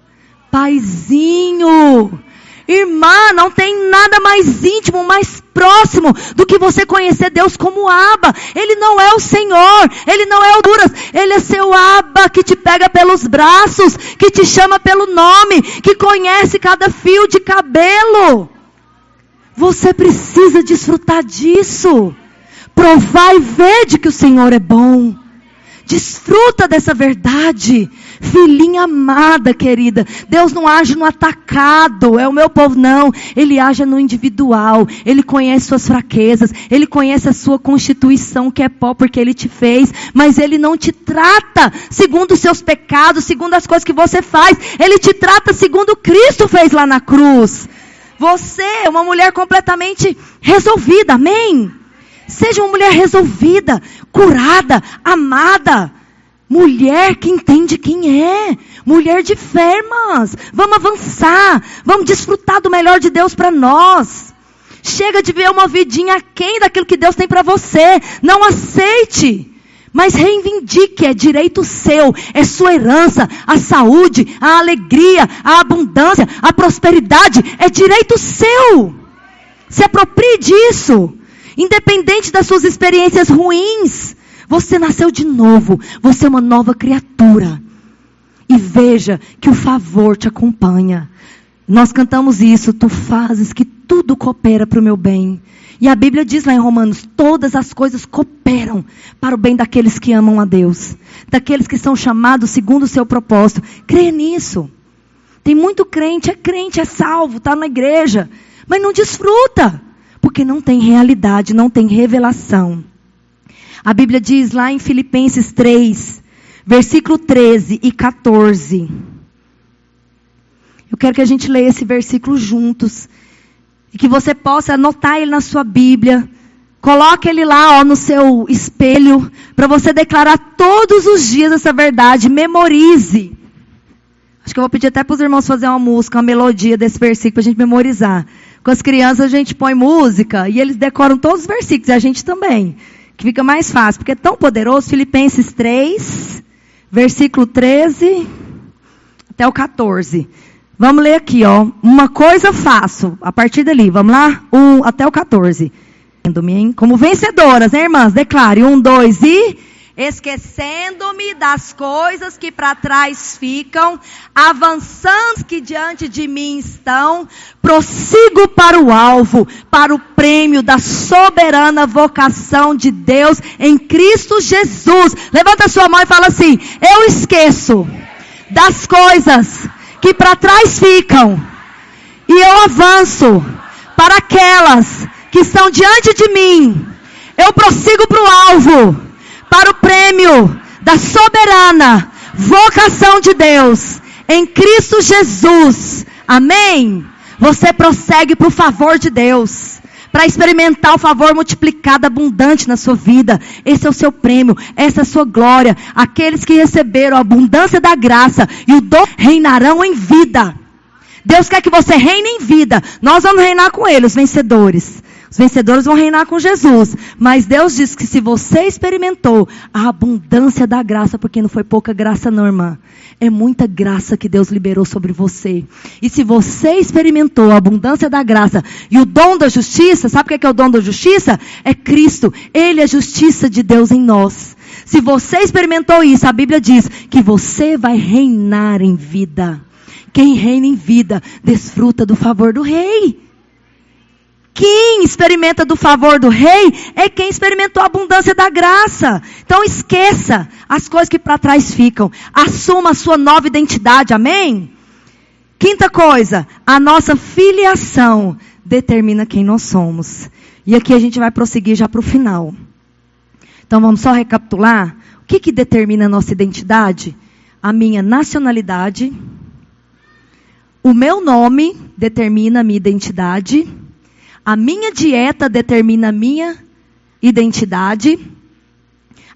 Paizinho, irmã, não tem nada mais íntimo, mais próximo do que você conhecer Deus como Abba. Ele não é o Senhor, Ele não é o Duras, Ele é seu Abba que te pega pelos braços, que te chama pelo nome, que conhece cada fio de cabelo. Você precisa desfrutar disso. Provar e ver de que o Senhor é bom. Desfruta dessa verdade. Filhinha amada, querida. Deus não age no atacado. É o meu povo, não. Ele age no individual. Ele conhece suas fraquezas. Ele conhece a sua constituição, que é pó porque Ele te fez. Mas Ele não te trata segundo os seus pecados, segundo as coisas que você faz. Ele te trata segundo Cristo fez lá na cruz. Você é uma mulher completamente resolvida. Amém? Seja uma mulher resolvida, curada, amada. Mulher que entende quem é. Mulher de fé, irmãs. Vamos avançar. Vamos desfrutar do melhor de Deus para nós. Chega de ver uma vidinha aquém daquilo que Deus tem para você. Não aceite. Mas reivindique, é direito seu. É sua herança. A saúde, a alegria, a abundância, a prosperidade. É direito seu. Se aproprie disso. Independente das suas experiências ruins, você nasceu de novo, você é uma nova criatura. E veja que o favor te acompanha. Nós cantamos isso, tu fazes que tudo coopera para o meu bem. E a Bíblia diz lá em Romanos, todas as coisas cooperam para o bem daqueles que amam a Deus. Daqueles que são chamados segundo o seu propósito. Crê nisso. Tem muito crente, é salvo, está na igreja, mas não desfruta. Porque não tem realidade, não tem revelação. A Bíblia diz lá em Filipenses 3, versículo 13 e 14. Eu quero que a gente leia esse versículo juntos. E que você possa anotar ele na sua Bíblia. Coloque ele lá no seu espelho. Para você declarar todos os dias essa verdade. Memorize. Acho que eu vou pedir até para os irmãos fazer uma música, uma melodia desse versículo para a gente memorizar. Com as crianças a gente põe música e eles decoram todos os versículos, e a gente também. Que fica mais fácil, porque é tão poderoso. Filipenses 3, versículo 13 até o 14. Vamos ler aqui, ó. Uma coisa faço, a partir dali, vamos lá? 1 até o 14. Como vencedoras, né, irmãs? Declare, 1, 2 e... Esquecendo-me das coisas que para trás ficam, avançando que diante de mim estão, prossigo para o alvo, para o prêmio da soberana vocação de Deus em Cristo Jesus. Levanta a sua mão e fala assim, eu esqueço das coisas que para trás ficam, e eu avanço para aquelas que estão diante de mim. Eu prossigo para o alvo, para o prêmio da soberana vocação de Deus em Cristo Jesus. Amém? Você prossegue para o favor de Deus, para experimentar o favor multiplicado, abundante na sua vida. Esse é o seu prêmio, essa é a sua glória. Aqueles que receberam a abundância da graça e o dom reinarão em vida. Deus quer que você reine em vida. Nós vamos reinar com Ele, os vencedores. Os vencedores vão reinar com Jesus. Mas Deus diz que se você experimentou a abundância da graça, porque não foi pouca graça não, irmã. É muita graça que Deus liberou sobre você. E se você experimentou a abundância da graça e o dom da justiça, sabe o que é o dom da justiça? É Cristo. Ele é a justiça de Deus em nós. Se você experimentou isso, a Bíblia diz que você vai reinar em vida. Quem reina em vida, desfruta do favor do rei. Quem experimenta do favor do rei é quem experimentou a abundância da graça. Então esqueça as coisas que para trás ficam. Assuma a sua nova identidade, amém? Quinta coisa, a nossa filiação determina quem nós somos. E aqui a gente vai prosseguir já para o final. Então vamos só recapitular. O que determina a nossa identidade? A minha nacionalidade. O meu nome determina a minha identidade. A minha dieta determina a minha identidade.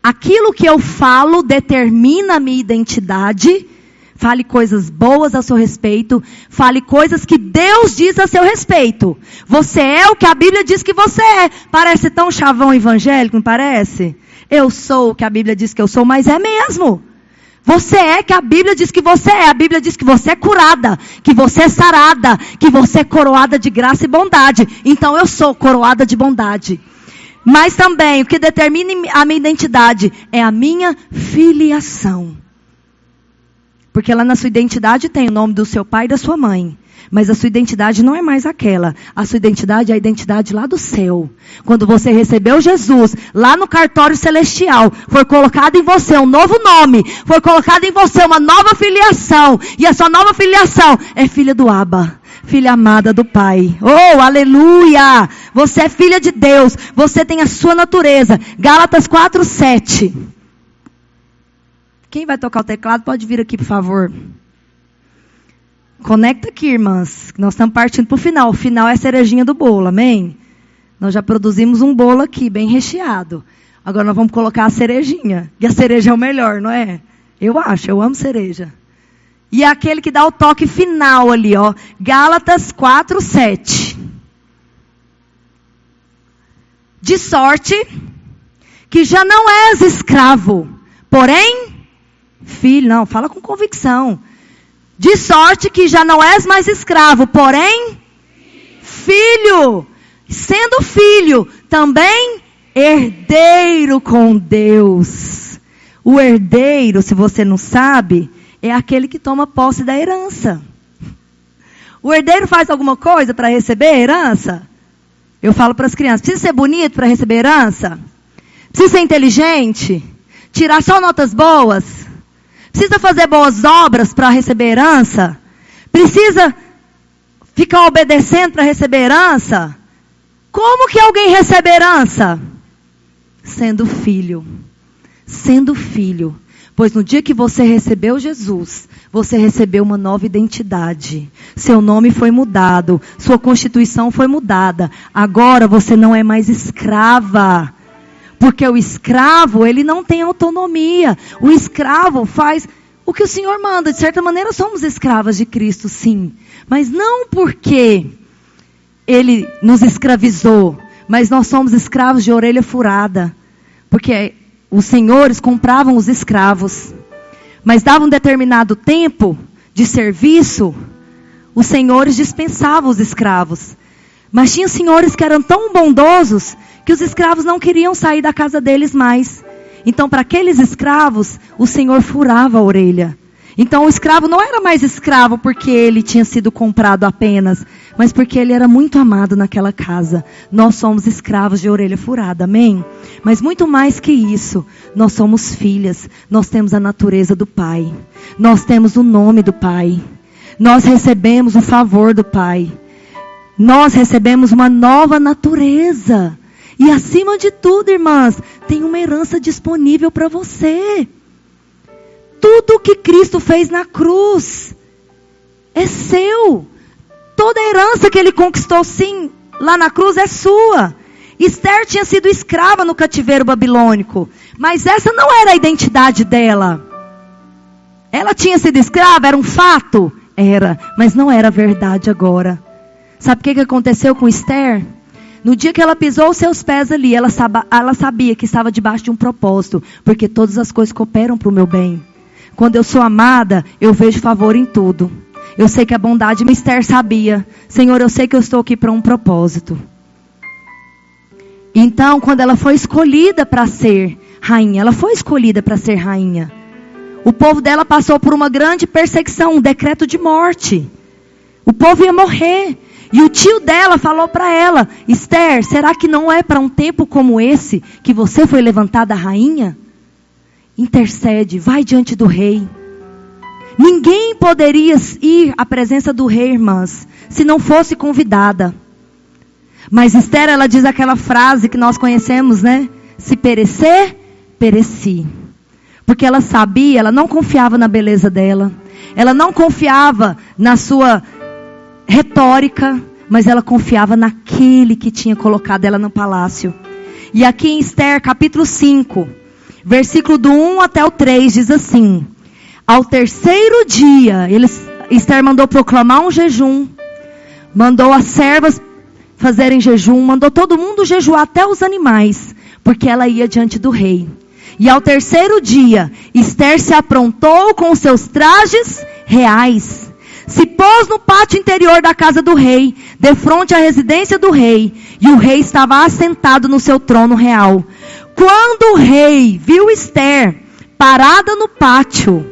Aquilo que eu falo determina a minha identidade. Fale coisas boas a seu respeito. Fale coisas que Deus diz a seu respeito. Você é o que a Bíblia diz que você é. Parece tão chavão evangélico, não parece? Eu sou o que a Bíblia diz que eu sou, mas é mesmo. Você é que a Bíblia diz que você é. A Bíblia diz que você é curada, que você é sarada, que você é coroada de graça e bondade. Então eu sou coroada de bondade. Mas também o que determina a minha identidade é a minha filiação. Porque lá na sua identidade tem o nome do seu pai e da sua mãe. Mas a sua identidade não é mais aquela. A sua identidade é a identidade lá do céu. Quando você recebeu Jesus, lá no cartório celestial, foi colocado em você um novo nome. Foi colocado em você uma nova filiação. E a sua nova filiação é filha do Abba. Filha amada do Pai. Oh, aleluia! Você é filha de Deus. Você tem a sua natureza. Gálatas 4:7. Quem vai tocar o teclado pode vir aqui, por favor. Conecta aqui, irmãs. Nós estamos partindo para o final. O final é a cerejinha do bolo, amém? Nós já produzimos um bolo aqui, bem recheado. Agora nós vamos colocar a cerejinha. E a cereja é o melhor, não é? Eu acho, eu amo cereja. E é aquele que dá o toque final ali, ó. Gálatas 4:7. De sorte que já não és escravo, porém, filho. Não, fala com convicção. De sorte que já não és mais escravo, porém, filho. Sendo filho, também herdeiro com Deus. O herdeiro, se você não sabe, é aquele que toma posse da herança. O herdeiro faz alguma coisa para receber a herança? Eu falo para as crianças, precisa ser bonito para receber herança? Precisa ser inteligente? Tirar só notas boas? Precisa fazer boas obras para receber herança? Precisa ficar obedecendo para receber herança? Como que alguém recebe herança? Sendo filho. Sendo filho. Pois no dia que você recebeu Jesus, você recebeu uma nova identidade. Seu nome foi mudado. Sua constituição foi mudada. Agora você não é mais escrava. Porque o escravo, ele não tem autonomia. O escravo faz o que o Senhor manda. De certa maneira, somos escravas de Cristo, sim. Mas não porque Ele nos escravizou. Mas nós somos escravos de orelha furada. Porque os senhores compravam os escravos. Mas dava um determinado tempo de serviço, os senhores dispensavam os escravos. Mas tinha senhores que eram tão bondosos que os escravos não queriam sair da casa deles mais. Então, para aqueles escravos, o Senhor furava a orelha. Então, o escravo não era mais escravo porque ele tinha sido comprado apenas, mas porque ele era muito amado naquela casa. Nós somos escravos de orelha furada, amém? Mas muito mais que isso, nós somos filhas. Nós temos a natureza do Pai. Nós temos o nome do Pai. Nós recebemos o favor do Pai. Nós recebemos uma nova natureza. E acima de tudo, irmãs, tem uma herança disponível para você. Tudo que Cristo fez na cruz é seu. Toda a herança que Ele conquistou, sim, lá na cruz é sua. Esther tinha sido escrava no cativeiro babilônico, mas essa não era a identidade dela. Ela tinha sido escrava, era um fato? Era, mas não era verdade agora. Sabe o que aconteceu com Esther? No dia que ela pisou os seus pés ali, ela sabia que estava debaixo de um propósito. Porque todas as coisas cooperam para o meu bem. Quando eu sou amada, eu vejo favor em tudo. Eu sei que a bondade, Esther sabia. Senhor, eu sei que eu estou aqui para um propósito. Então, quando ela foi escolhida para ser rainha, ela foi escolhida para ser rainha. O povo dela passou por uma grande perseguição, um decreto de morte. O povo ia morrer. E o tio dela falou para ela: Esther, será que não é para um tempo como esse que você foi levantada rainha? Intercede, vai diante do rei. Ninguém poderia ir à presença do rei, irmãs, se não fosse convidada. Mas Esther, ela diz aquela frase que nós conhecemos, né? Se perecer, pereci. Porque ela sabia, ela não confiava na beleza dela. Ela não confiava na sua retórica, mas ela confiava naquele que tinha colocado ela no palácio. E aqui em Esther, capítulo 5, versículo do 1 até o 3, diz assim: ao terceiro dia, Esther mandou proclamar um jejum, mandou as servas fazerem jejum, mandou todo mundo jejuar, até os animais, porque ela ia diante do rei. E ao terceiro dia, Esther se aprontou com os seus trajes reais, se pôs no pátio interior da casa do rei, defronte à residência do rei, e o rei estava assentado no seu trono real. Quando o rei viu Esther parada no pátio,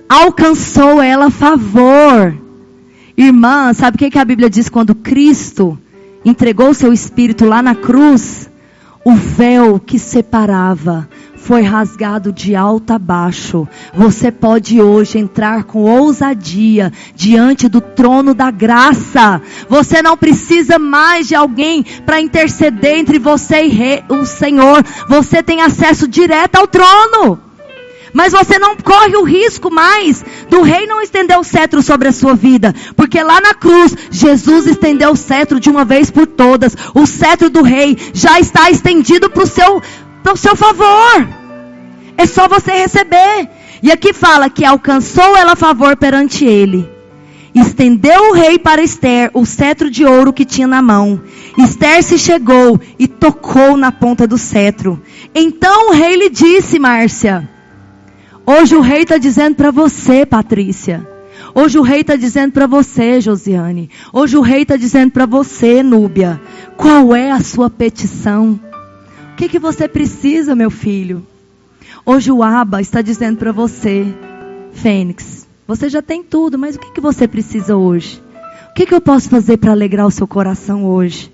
alcançou ela favor. Irmã, sabe o que a Bíblia diz quando Cristo entregou o seu Espírito lá na cruz? O véu que separava foi rasgado de alto a baixo. Você pode hoje entrar com ousadia diante do trono da graça. Você não precisa mais de alguém para interceder entre você e o Senhor. Você tem acesso direto ao trono. Mas você não corre o risco mais do rei não estender o cetro sobre a sua vida. Porque lá na cruz, Jesus estendeu o cetro de uma vez por todas. O cetro do rei já está estendido para o seu favor. É só você receber. E aqui fala que alcançou ela favor perante ele. Estendeu o rei para Esther o cetro de ouro que tinha na mão. Esther se chegou e tocou na ponta do cetro. Então o rei lhe disse, Márcia: hoje o rei está dizendo para você, Patrícia. Hoje o rei está dizendo para você, Josiane. Hoje o rei está dizendo para você, Núbia. Qual é a sua petição? O que você precisa, meu filho? Hoje o Abba está dizendo para você, Fênix. Você já tem tudo, mas o que você precisa hoje? O que eu posso fazer para alegrar o seu coração hoje?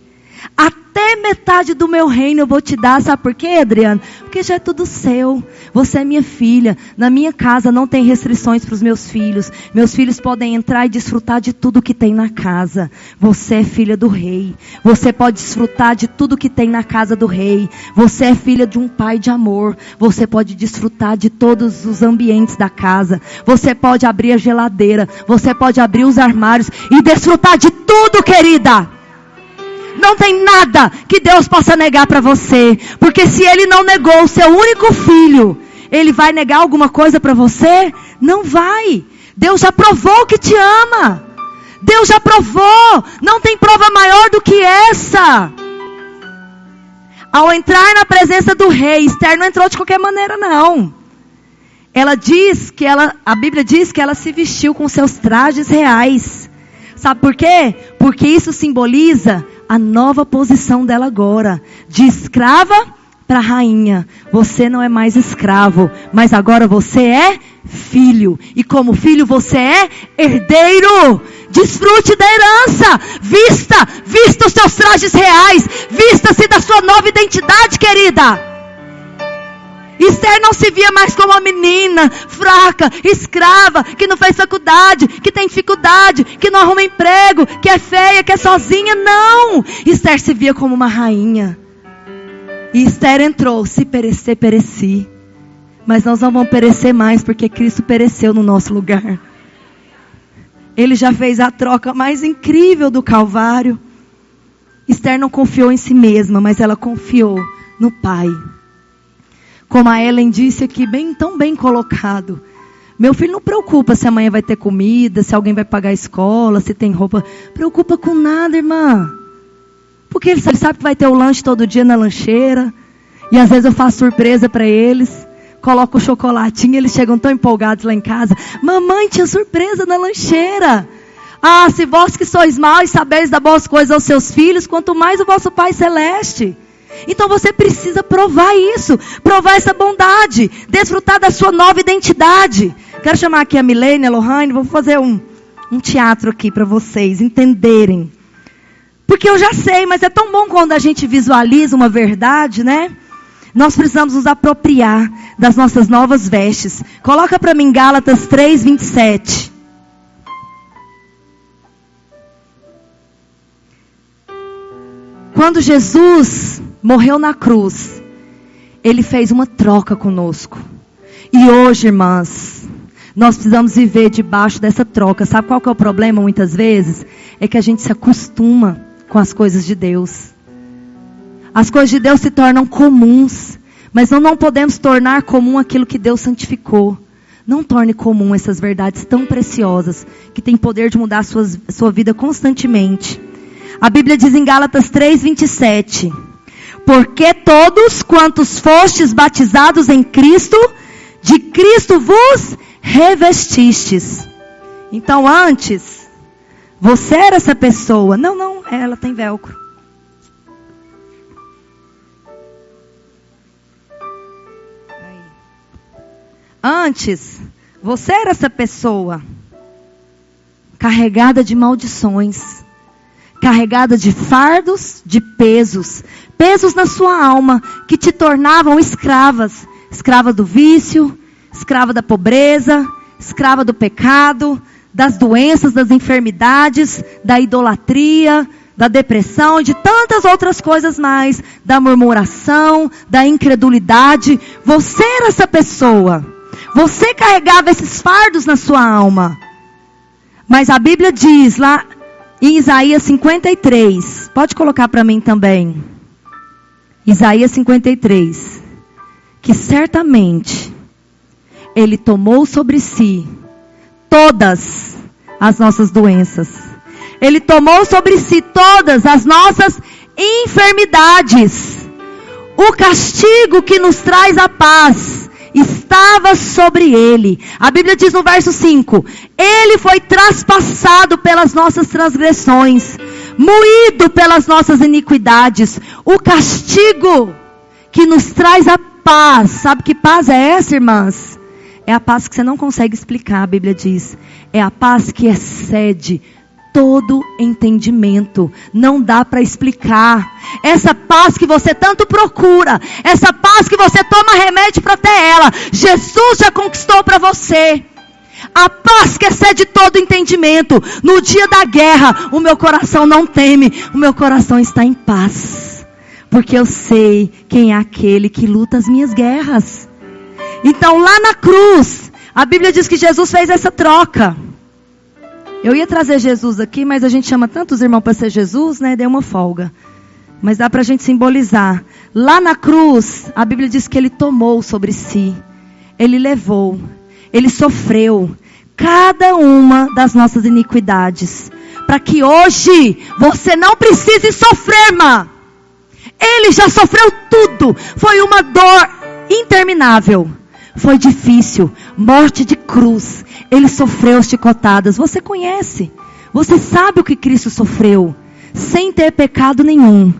Até metade do meu reino eu vou te dar. Sabe por quê, Adriano? Porque já é tudo seu. Você é minha filha. Na minha casa não tem restrições para os meus filhos. Meus filhos podem entrar e desfrutar de tudo que tem na casa. Você é filha do rei. Você pode desfrutar de tudo que tem na casa do rei. Você é filha de um pai de amor. Você pode desfrutar de todos os ambientes da casa. Você pode abrir a geladeira. Você pode abrir os armários e desfrutar de tudo, querida. Não tem nada que Deus possa negar para você. Porque se Ele não negou o seu único filho, Ele vai negar alguma coisa para você? Não vai. Deus já provou que te ama. Deus já provou. Não tem prova maior do que essa. Ao entrar na presença do rei, Esther não entrou de qualquer maneira, não. A Bíblia diz que ela se vestiu com seus trajes reais. Sabe por quê? Porque isso simboliza a nova posição dela agora, de escrava para rainha. Você não é mais escravo, mas agora você é filho. E como filho você é herdeiro. Desfrute da herança. Vista os seus trajes reais. Vista-se da sua nova identidade, querida. Esther não se via mais como uma menina fraca, escrava, que não fez faculdade, que tem dificuldade, que não arruma emprego, que é feia, que é sozinha. Não! Esther se via como uma rainha. E Esther entrou: se perecer, pereci. Mas nós não vamos perecer mais, porque Cristo pereceu no nosso lugar. Ele já fez a troca mais incrível do Calvário. Esther não confiou em si mesma, mas ela confiou no Pai. Como a Ellen disse aqui, tão bem colocado. Meu filho não preocupa se amanhã vai ter comida, se alguém vai pagar a escola, se tem roupa. Preocupa com nada, irmã. Porque ele sabe que vai ter o lanche todo dia na lancheira. E às vezes eu faço surpresa para eles. Coloco o chocolatinho, eles chegam tão empolgados lá em casa. Mamãe, tinha surpresa na lancheira. Ah, se vós que sois maus e sabeis dar boas coisas aos seus filhos, quanto mais o vosso Pai Celeste. Então você precisa provar isso. Provar essa bondade. Desfrutar da sua nova identidade. Quero chamar aqui a Milene, a Lohane. Vou fazer um teatro aqui para vocês entenderem. Porque eu já sei, mas é tão bom quando a gente visualiza uma verdade, né? Nós precisamos nos apropriar das nossas novas vestes. Coloca para mim Gálatas 3:27. Quando Jesus morreu na cruz, Ele fez uma troca conosco. E hoje, irmãs, nós precisamos viver debaixo dessa troca. Sabe qual que é o problema muitas vezes? É que a gente se acostuma com as coisas de Deus. As coisas de Deus se tornam comuns, mas nós não podemos tornar comum aquilo que Deus santificou. Não torne comum essas verdades tão preciosas, que têm poder de mudar a sua vida constantemente. A Bíblia diz em Gálatas 3:27, porque todos quantos fostes batizados em Cristo, de Cristo vos revestistes. Então antes, você era essa pessoa. Não, ela tem velcro. Antes, você era essa pessoa carregada de maldições, carregada de fardos, de pesos na sua alma, que te tornavam escravas, escrava do vício, escrava da pobreza, escrava do pecado, das doenças, das enfermidades, da idolatria, da depressão e de tantas outras coisas mais, da murmuração, da incredulidade. Você era essa pessoa. Você carregava esses fardos na sua alma. Mas a Bíblia diz lá em Isaías 53, pode colocar para mim também, Isaías 53, que certamente Ele tomou sobre si todas as nossas doenças. Ele tomou sobre si todas as nossas enfermidades. O castigo que nos traz a paz estava sobre Ele. A Bíblia diz no verso 5, Ele foi traspassado pelas nossas transgressões, moído pelas nossas iniquidades. O castigo que nos traz a paz. Sabe que paz é essa, irmãs? É a paz que você não consegue explicar, a Bíblia diz. É a paz que excede todo entendimento. Não dá para explicar. Essa paz que você tanto procura, essa paz que você toma remédio para ter ela, Jesus já conquistou para você. A paz que excede todo entendimento. No dia da guerra, o meu coração não teme, o meu coração está em paz, porque eu sei quem é aquele que luta as minhas guerras. Então lá na cruz, a Bíblia diz que Jesus fez essa troca. Eu ia trazer Jesus aqui, mas a gente chama tantos irmãos para ser Jesus, né? Deu uma folga. Mas dá para a gente simbolizar. Lá na cruz, a Bíblia diz que Ele tomou sobre si. Ele levou. Ele sofreu cada uma das nossas iniquidades. Para que hoje você não precise sofrer, irmã. Ele já sofreu tudo. Foi uma dor interminável. Foi difícil, morte de cruz. Ele sofreu chicotadas. Você conhece, você sabe o que Cristo sofreu, sem ter pecado nenhum.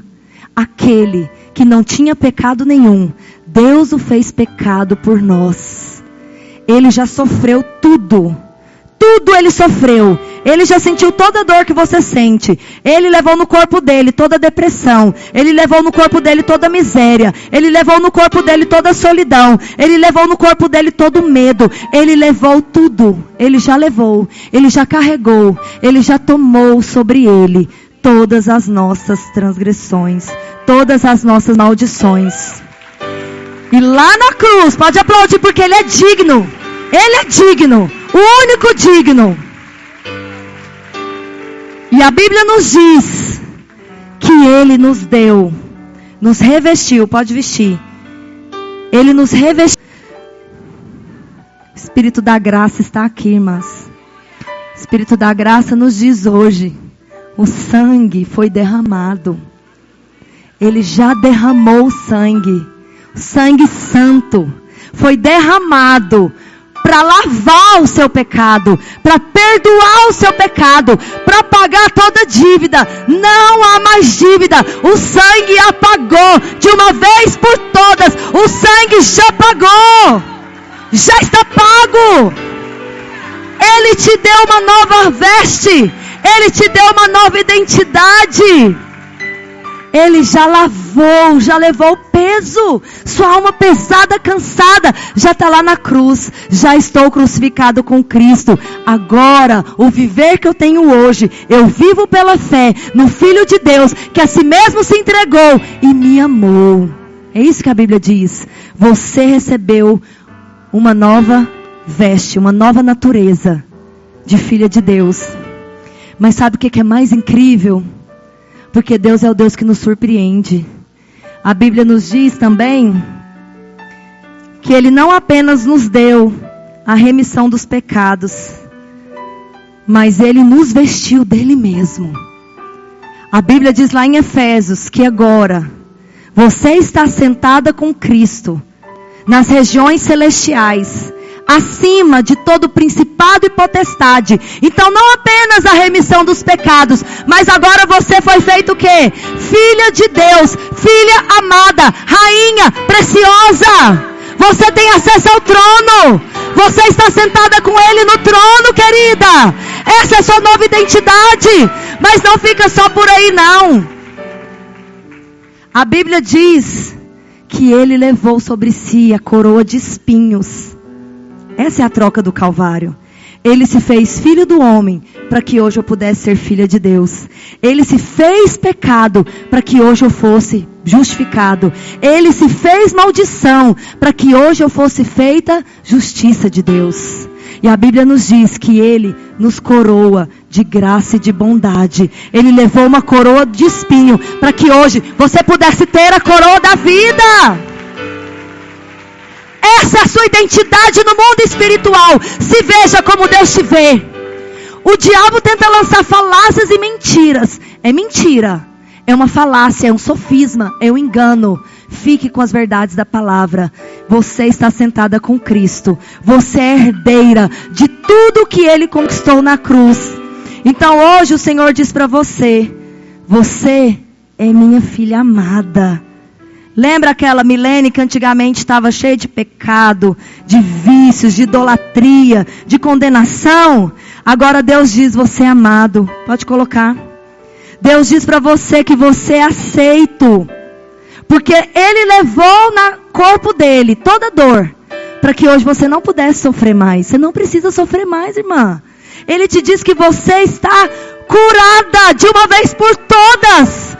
Aquele que não tinha pecado nenhum, Deus o fez pecado por nós. Ele já sofreu tudo. Tudo Ele sofreu. Ele já sentiu toda a dor que você sente. Ele levou no corpo dele toda a depressão. Ele levou no corpo dele toda a miséria. Ele levou no corpo dele toda a solidão. Ele levou no corpo dele todo o medo. Ele levou tudo. Ele já levou. Ele já carregou. Ele já tomou sobre Ele todas as nossas transgressões. Todas as nossas maldições. E lá na cruz, pode aplaudir porque Ele é digno. Ele é digno. O único digno. E a Bíblia nos diz que Ele nos deu, nos revestiu, pode vestir. Ele nos revestiu. O Espírito da graça está aqui, irmãs. O Espírito da graça nos diz hoje: o sangue foi derramado. Ele já derramou o sangue santo, foi derramado para lavar o seu pecado, para perdoar o seu pecado, para pagar toda dívida. Não há mais dívida. O sangue apagou de uma vez por todas. O sangue já pagou. Já está pago. Ele te deu uma nova veste. Ele te deu uma nova identidade. Ele já lavou, já levou o peso. Sua alma pesada, cansada, já está lá na cruz. Já estou crucificado com Cristo. Agora, o viver que eu tenho hoje, eu vivo pela fé no Filho de Deus, que a si mesmo se entregou e me amou. É isso que a Bíblia diz. Você recebeu uma nova veste, uma nova natureza de filha de Deus. Mas sabe o que é mais incrível? Porque Deus é o Deus que nos surpreende. A Bíblia nos diz também que Ele não apenas nos deu a remissão dos pecados, mas Ele nos vestiu dele mesmo. A Bíblia diz lá em Efésios que agora você está sentada com Cristo nas regiões celestiais, acima de todo principado e potestade. Então não apenas a remissão dos pecados, mas agora você foi feito o quê? Filha de Deus, filha amada, rainha preciosa. Você tem acesso ao trono. Você está sentada com Ele no trono, querida. Essa é a sua nova identidade. Mas não fica só por aí, não. A Bíblia diz que Ele levou sobre si a coroa de espinhos. Essa é a troca do Calvário. Ele se fez filho do homem para que hoje eu pudesse ser filha de Deus. Ele se fez pecado para que hoje eu fosse justificado. Ele se fez maldição para que hoje eu fosse feita justiça de Deus. E a Bíblia nos diz que Ele nos coroa de graça e de bondade. Ele levou uma coroa de espinho para que hoje você pudesse ter a coroa da vida. Essa é a sua identidade no mundo espiritual. Se veja como Deus te vê. O diabo tenta lançar falácias e mentiras. É mentira. É uma falácia, é um sofisma, é um engano. Fique com as verdades da palavra. Você está sentada com Cristo. Você é herdeira de tudo que Ele conquistou na cruz. Então hoje o Senhor diz para você: você é minha filha amada. Lembra aquela Milene que antigamente estava cheia de pecado, de vícios, de idolatria, de condenação? Agora Deus diz: você é amado. Pode colocar. Deus diz para você que você é aceito. Porque Ele levou no corpo dele toda dor, para que hoje você não pudesse sofrer mais. Você não precisa sofrer mais, irmã. Ele te diz que você está curada de uma vez por todas.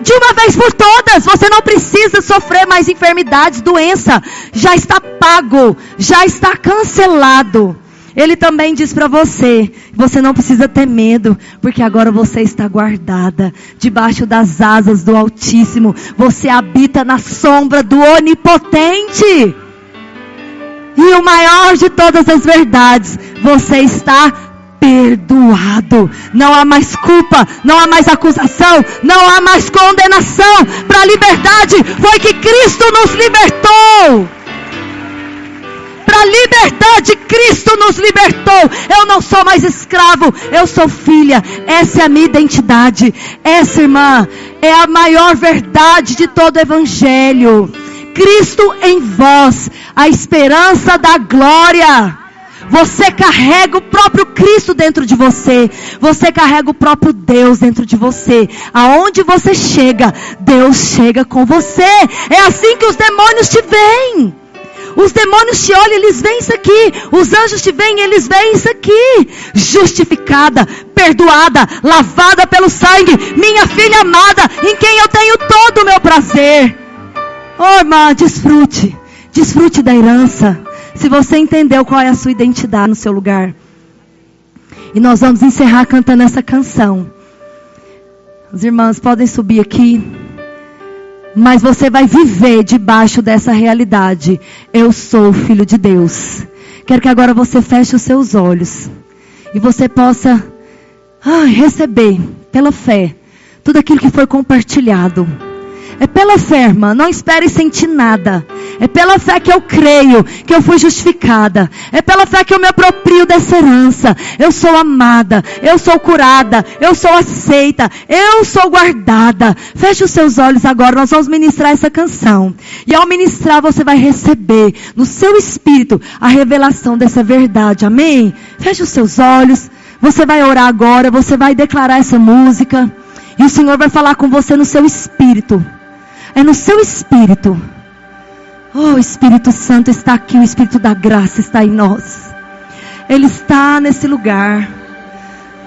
De uma vez por todas. Você não precisa sofrer mais enfermidades, doença. Já está pago. Já está cancelado. Ele também diz para você: você não precisa ter medo, porque agora você está guardada debaixo das asas do Altíssimo. Você habita na sombra do Onipotente. E o maior de todas as verdades: você está perdoado. Não há mais culpa, não há mais acusação, não há mais condenação. Para a liberdade foi que Cristo nos libertou. Para a liberdade Cristo nos libertou. Eu não sou mais escravo, eu sou filha. Essa é a minha identidade. Essa, irmã, é a maior verdade de todo o Evangelho. Cristo em vós, a esperança da glória. Você carrega o próprio Cristo dentro de você. Você carrega o próprio Deus dentro de você. Aonde você chega, Deus chega com você. É assim que os demônios te veem. Os demônios te olham, eles veem isso aqui. Os anjos te veem, eles veem isso aqui. Justificada, perdoada, lavada pelo sangue. Minha filha amada, em quem eu tenho todo o meu prazer. Oh, irmã, desfrute. Desfrute da herança. Se você entendeu qual é a sua identidade no seu lugar. E nós vamos encerrar cantando essa canção. As irmãs podem subir aqui. Mas você vai viver debaixo dessa realidade. Eu sou filho de Deus. Quero que agora você feche os seus olhos. E você possa receber pela fé tudo aquilo que foi compartilhado. É pela fé, irmã. Não espere sentir nada. É pela fé que eu creio que eu fui justificada. É pela fé que eu me aproprio dessa herança. Eu sou amada. Eu sou curada. Eu sou aceita. Eu sou guardada. Feche os seus olhos agora. Nós vamos ministrar essa canção. E ao ministrar você vai receber no seu espírito a revelação dessa verdade. Amém? Feche os seus olhos. Você vai orar agora. Você vai declarar essa música. E o Senhor vai falar com você no seu espírito. É no seu espírito. Oh, o Espírito Santo está aqui. O Espírito da graça está em nós. Ele está nesse lugar.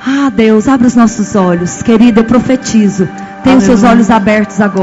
Ah, Deus, abre os nossos olhos. Querida, eu profetizo. Tenha os seus olhos abertos agora.